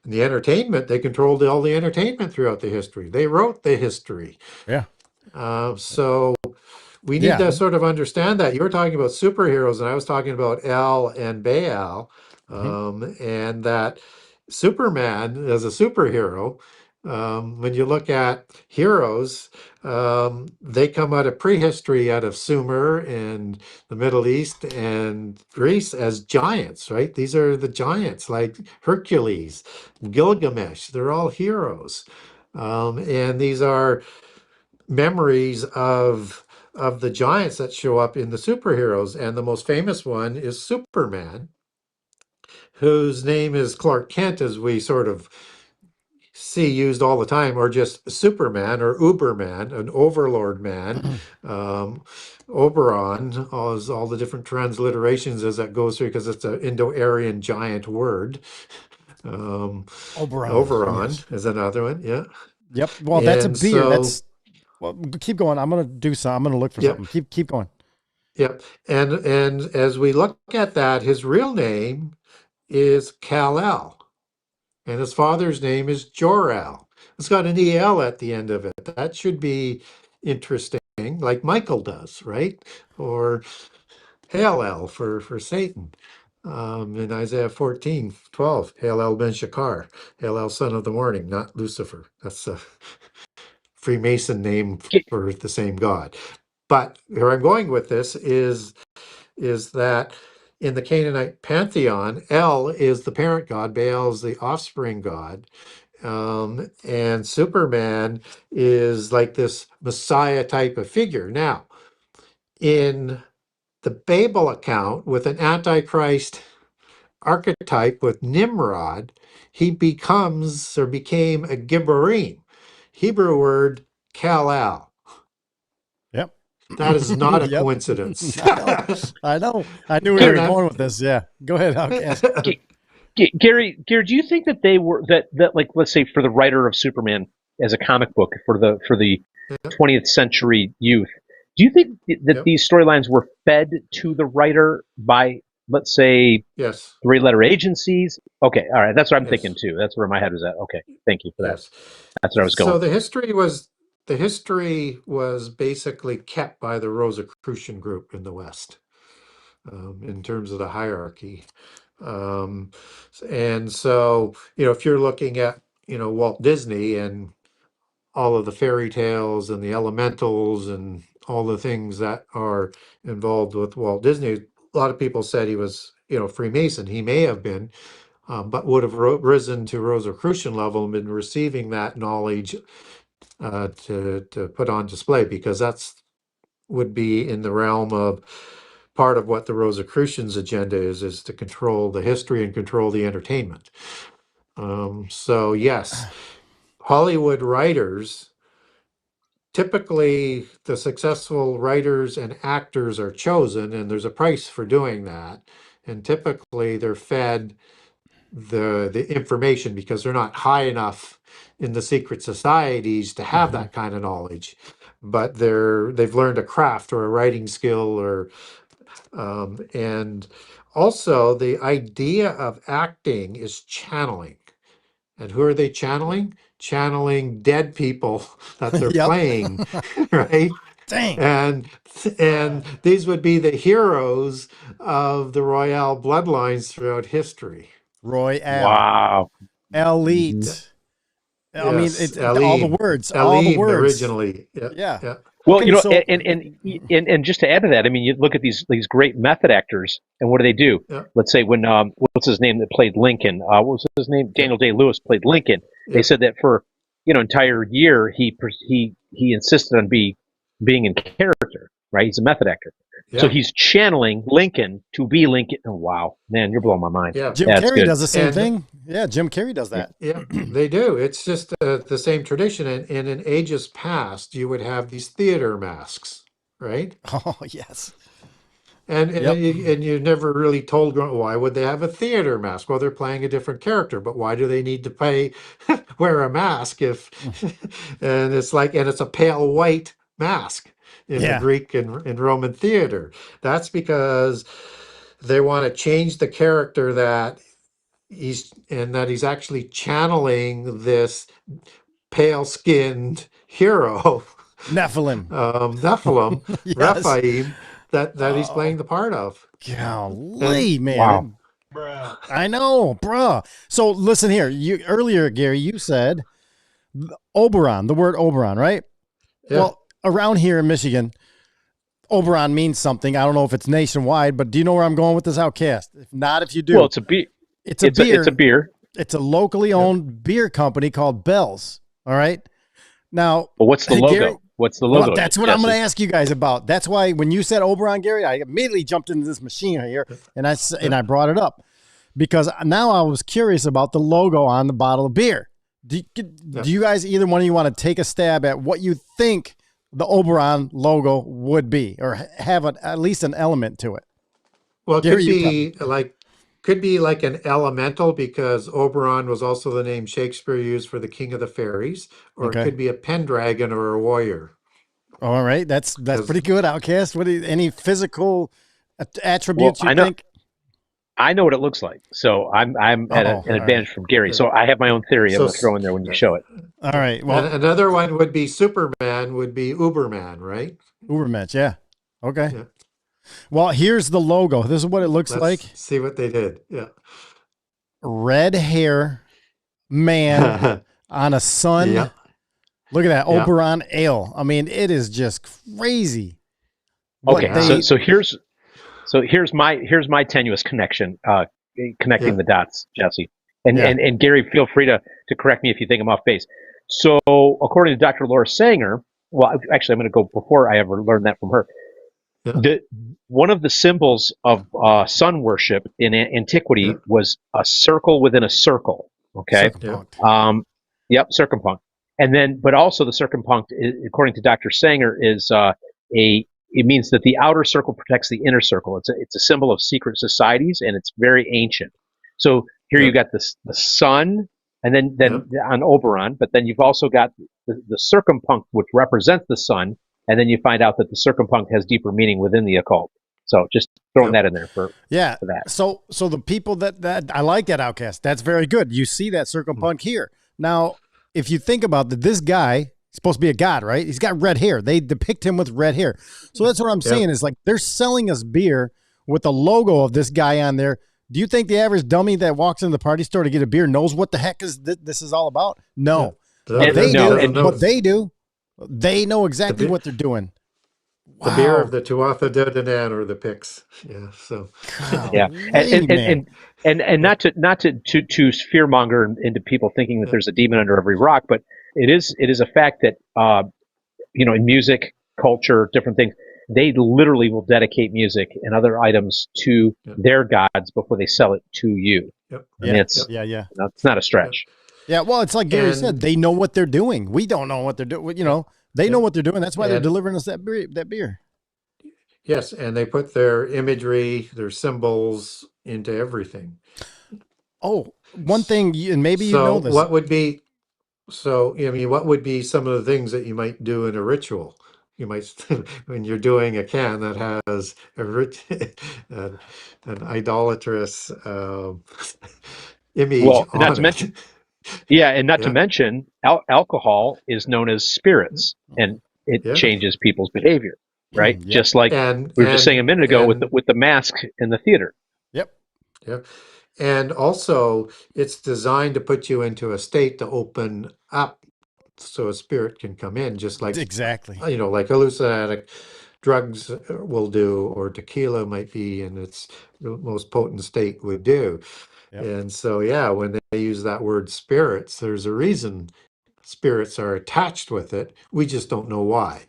And the entertainment, they controlled all the entertainment throughout the history. They wrote the history. Yeah. So we need to sort of understand that. You were talking about superheroes, and I was talking about El and Baal, and that Superman as a superhero. When you look at heroes, they come out of prehistory, out of Sumer and the Middle East and Greece as giants, right? These are the giants like Hercules, Gilgamesh. They're all heroes. And these are memories of the giants that show up in the superheroes. And the most famous one is Superman, whose name is Clark Kent, as we sort of see used all the time, or just Superman or Uberman, an overlord man. Oberon, all the different transliterations as that goes through, because it's an Indo-Aryan giant word. Oberon is another one, yeah. Yep. Well, that's a beer. Well, keep going. I'm gonna do something. I'm gonna look for something. Keep going. Yep. And as we look at that, his real name is Kal-El. And his father's name is Jor-El. It's got an EL at the end of it. That should be interesting, like Michael does, right? Or Hail-El for Satan. In Isaiah 14:12, Hail-El ben Shakar, Hail-El son of the morning, not Lucifer. That's a Freemason name for the same God. But where I'm going with this is that in the Canaanite pantheon, El is the parent god, Baal is the offspring god, and Superman is like this Messiah type of figure. Now, in the Babel account with an Antichrist archetype with Nimrod, he becomes or became a Gibborim, Hebrew word Kal-El. Yep. That is not a coincidence. I know. I knew we were going with this. Yeah. Go ahead, Outcast. Gary, do you think that they were that like, let's say, for the writer of Superman as a comic book for the 20th century youth, do you think that these storylines were fed to the writer by, let's say, three-letter agencies? Okay, all right, that's what I'm thinking too. That's where my head was at. Okay, thank you for that. That's where I was going. So the history was basically kept by the Rosicrucian group in the West, in terms of the hierarchy. And so, if you're looking at, Walt Disney and all of the fairy tales and the elementals and all the things that are involved with Walt Disney, a lot of people said he was, Freemason. He may have been, but would have risen to Rosicrucian level and been receiving that knowledge to put on display, because that's would be in the realm of part of what the Rosicrucians' agenda is to control the history and control the entertainment. So yes, Hollywood writers, typically the successful writers and actors are chosen, and there's a price for doing that. And typically they're fed the information because they're not high enough in the secret societies to have that kind of knowledge, but they've learned a craft or a writing skill, or and also the idea of acting is channeling. And who are they channeling? Channeling dead people that they're playing, right? Dang. And these would be the heroes of the Royale bloodlines throughout history. Royale. Wow. Elite. I mean, it's Elim. all the words. Elim, all the words. Originally. Yeah. Well, and just to add to that, I mean, you look at these great method actors, and what do? Yeah. Let's say when what's his name that played Lincoln? What was his name? Daniel Day-Lewis played Lincoln. Yeah. They said that for entire year he insisted on being in character. right? He's a method actor. So he's channeling Lincoln to be Lincoln. Oh, wow, man, you're blowing my mind. Yeah. Jim Carrey does the same thing. Yeah, Jim Carrey does that. Yeah, they do. It's just the same tradition. And in ages past, you would have these theater masks, right? Oh, yes. And you never really told why would they have a theater mask? Well, they're playing a different character, but why do they need to wear a mask if? And it's a pale white mask in the Greek and Roman theater. That's because they want to change the character that he's actually channeling this pale-skinned hero, Nephilim, Refaim, that he's playing the part of. Golly, man. Wow. I know, bruh. So listen here. Earlier, Gary, you said Oberon, the word Oberon, right? Yeah. Well, around here in Michigan, Oberon means something. I don't know if it's nationwide, but do you know where I'm going with this, Outcast? If not, if you do. Well, it's a beer. It's a beer. It's a locally owned beer company called Bell's. All right. Now, but what's the logo? Gary, what's the logo? Well, that's what I'm going to ask you guys about. That's why when you said Oberon, Gary, I immediately jumped into this machine here and I brought it up because now I was curious about the logo on the bottle of beer. Do you guys, either one of you, want to take a stab at what you think the Oberon logo would be, or have at least an element to it? Well, it could be like an elemental, because Oberon was also the name Shakespeare used for the king of the fairies, or it could be a Pendragon or a warrior. All right, that's pretty good, Outcast. Any physical attributes you think? I know what it looks like, so I'm at an advantage from Gary. So I have my own theory. I'm going to throw in there when you show it. All right. Well, and another one would be Superman, would be Uberman, right? Uberman, yeah. Okay. Yeah. Well, here's the logo. This is what it looks like. See what they did. Yeah. Red hair man on a sun. Yeah. Look at that. Oberon ale. I mean, it is just crazy. Okay. So here's my tenuous connection, connecting the dots, Jesse. And Gary, feel free to correct me if you think I'm off base. So according to Dr. Laura Sanger, well, actually I'm going to go before I ever learned that from her. One of the symbols of sun worship in antiquity was a circle within a circle. Okay. Circumpunct. Circumpunct. And then, but also the circumpunct, according to Dr. Sanger, is it means that the outer circle protects the inner circle. It's a symbol of secret societies, and it's very ancient. So here you got the sun, and then on Oberon, but then you've also got the circumpunct, which represents the sun. And then you find out that the circumpunct has deeper meaning within the occult. So just throwing that in there for that. So the people that I like that, Outcast. That's very good. You see that circumpunct here. Now, if you think about that, this guy is supposed to be a god, right? He's got red hair. They depict him with red hair. So that's what I'm saying is like they're selling us beer with the logo of this guy on there. Do you think the average dummy that walks into the party store to get a beer knows what the heck is this is all about? No. But they do. They know exactly what they're doing. Wow. The beer of the Tuatha De Danann, or the Picts. Yeah. So. And not to fearmonger into people thinking that there's a demon under every rock, but it is a fact that in music, culture, different things, they literally will dedicate music and other items to their gods before they sell it to you. Yep. It's not a stretch. Yeah, well, it's like Gary said. They know what they're doing. We don't know what they're doing. They know what they're doing. That's why they're delivering us that beer. Yes, and they put their imagery, their symbols into everything. Oh, one thing, and maybe you know this. What would be some of the things that you might do in a ritual? You might, when you're doing a can that has an idolatrous image. Well, not to mention. Yeah, and not to mention, alcohol is known as spirits, and it changes people's behavior, right? Just like we were just saying a minute ago with the mask in the theater. Yep. Yep. And also, it's designed to put you into a state to open up, so a spirit can come in, just like like hallucinogenic drugs will do, or tequila might be in its most potent state would do. Yep. And so, when they use that word spirits, there's a reason spirits are attached with it. We just don't know why.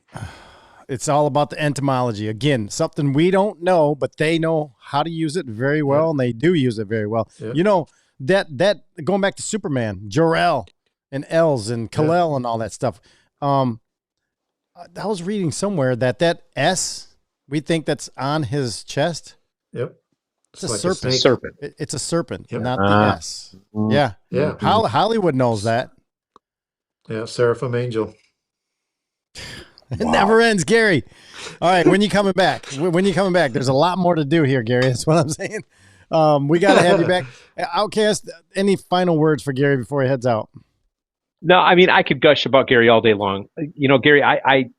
It's all about the entomology. Again, something we don't know, but they know how to use it very well, and they do use it very well. You know, that going back to Superman, Jor-El and Els and Kal-El and all that stuff. I was reading somewhere that S, we think that's on his chest. Yep. It's a like serpent. It's a serpent, not the S. Yeah. Yeah. Hollywood knows that. Yeah, Seraphim Angel. It never ends, Gary. All right, when you coming back? When you coming back? There's a lot more to do here, Gary. That's what I'm saying. We got to have you back. Outcast, any final words for Gary before he heads out? No, I mean, I could gush about Gary all day long. You know, Gary, I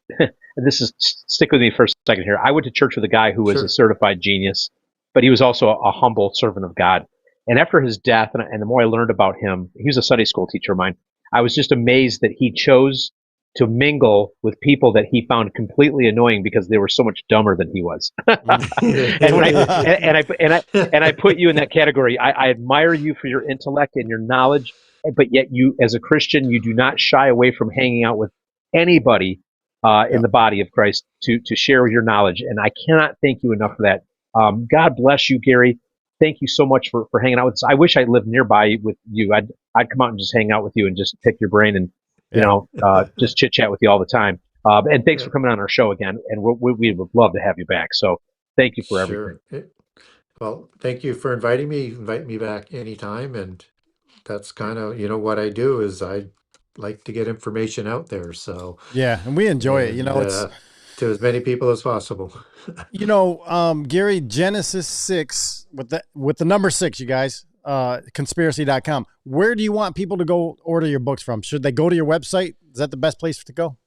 this is, stick with me for a second here. I went to church with a guy who was a certified genius, but he was also a humble servant of God. And after his death, and the more I learned about him, he was a Sunday school teacher of mine. I was just amazed that he chose to mingle with people that he found completely annoying because they were so much dumber than he was. and I put you in that category. I admire you for your intellect and your knowledge, but yet you, as a Christian, you do not shy away from hanging out with anybody in the body of Christ to share your knowledge. And I cannot thank you enough for that. God bless you, Gary. Thank you so much for hanging out with us. I wish I lived nearby with you. I'd come out and just hang out with you and just pick your brain and just chit chat with you all the time. And thanks for coming on our show again. And we would love to have you back. So thank you for everything. Well, thank you for inviting me. Invite me back anytime. And that's kind of, what I do is I like to get information out there. So yeah, and we enjoy it. It's to as many people as possible. Gary, Genesis 6 with the number 6, you guys, conspiracy.com. Where do you want people to go order your books from? Should they go to your website? Is that the best place to go?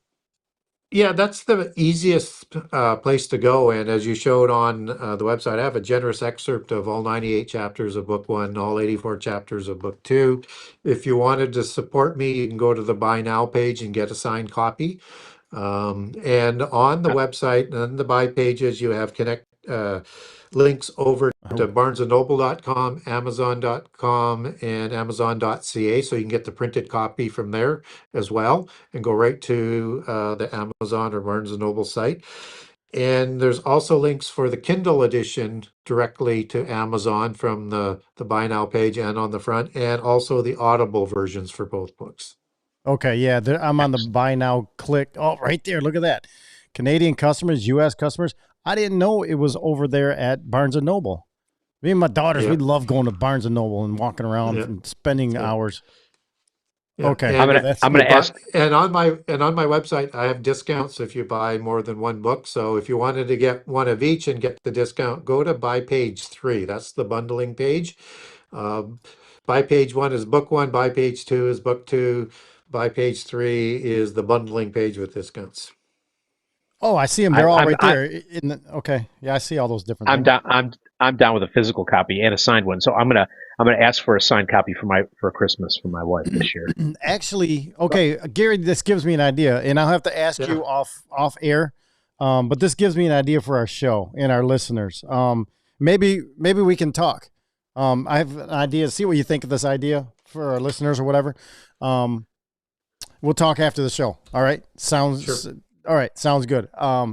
Yeah, that's the easiest place to go. And as you showed on the website, I have a generous excerpt of all 98 chapters of book 1, all 84 chapters of book 2. If you wanted to support me, you can go to the Buy Now page and get a signed copy. And on the website and the buy pages, you have links over to barnesandnoble.com, amazon.com, and amazon.ca. So you can get the printed copy from there as well and go right to the Amazon or Barnes and Noble site. And there's also links for the Kindle edition directly to Amazon from the Buy Now page and on the front, and also the Audible versions for both books. Okay, yeah, I'm on the Buy Now click. Oh, right there. Look at that. Canadian customers, U.S. customers. I didn't know it was over there at Barnes & Noble. Me and my daughters, we love going to Barnes & Noble and walking around and spending hours. Yeah. Okay, and I'm gonna ask. And on my website, I have discounts if you buy more than one book. So if you wanted to get one of each and get the discount, go to buy page 3. That's the bundling page. Buy page 1 is book 1. Buy page 2 is book 2. Buy page 3 is the bundling page with discounts. Oh, I see them. They're all right there. Okay, yeah, I see all those different. I'm down with a physical copy and a signed one. So I'm gonna ask for a signed copy for Christmas for my wife this year. Actually, okay, Gary, this gives me an idea, and I'll have to ask you off air. But this gives me an idea for our show and our listeners. Maybe we can talk. I have an idea. See what you think of this idea for our listeners or whatever. We'll talk after the show. All right. All right. Sounds good.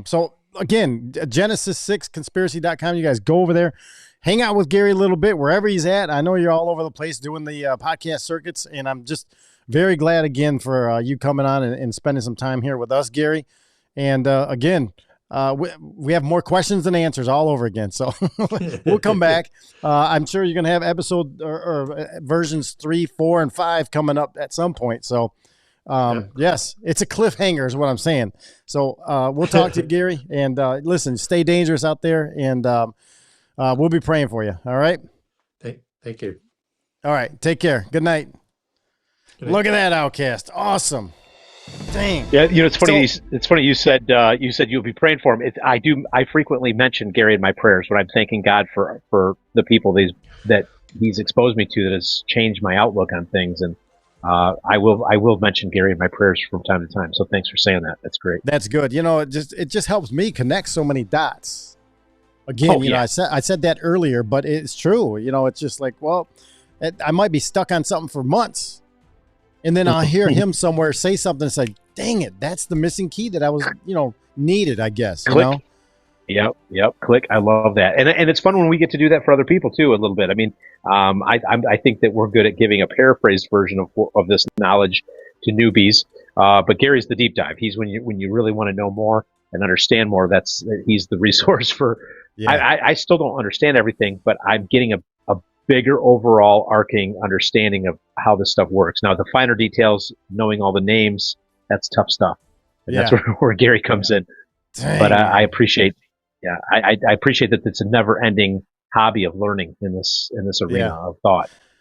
So again, Genesis6conspiracy.com. You guys go over there, hang out with Gary a little bit wherever he's at. I know you're all over the place doing the podcast circuits, and I'm just very glad again for you coming on and spending some time here with us, Gary. And again, we have more questions than answers all over again. So we'll come back. I'm sure you're going to have episode or versions 3, 4, and 5 coming up at some point. So yes, it's a cliffhanger is what I'm saying. So we'll talk to you, Gary, and listen, stay dangerous out there, and we'll be praying for you. All right. Thank you. All right. Take care. Good night. Look at that outcast. Awesome. Dang. Yeah, it's funny. It's funny you said you'll be praying for him. I frequently mention Gary in my prayers when I'm thanking God for the people that he's exposed me to that has changed my outlook on things, and I will mention Gary in my prayers from time to time. So thanks for saying that. That's great. That's good. It just helps me connect so many dots. Again, I said that earlier, but it's true. It's just like, well, I might be stuck on something for months. And then I'll hear him somewhere say something and say, dang it, that's the missing key that I was, needed, I guess, Click. Yep. Click. I love that. And it's fun when we get to do that for other people too, a little bit. I mean, I think that we're good at giving a paraphrased version of this knowledge to newbies. But Gary's the deep dive. He's when you really want to know more and understand more, he's the resource for, I still don't understand everything, but I'm getting a bigger overall arcing understanding of how this stuff works. Now, the finer details, knowing all the names, that's tough stuff. And that's where Gary comes in. Dang. But I appreciate, I appreciate that it's a never ending hobby of learning in this arena of thought.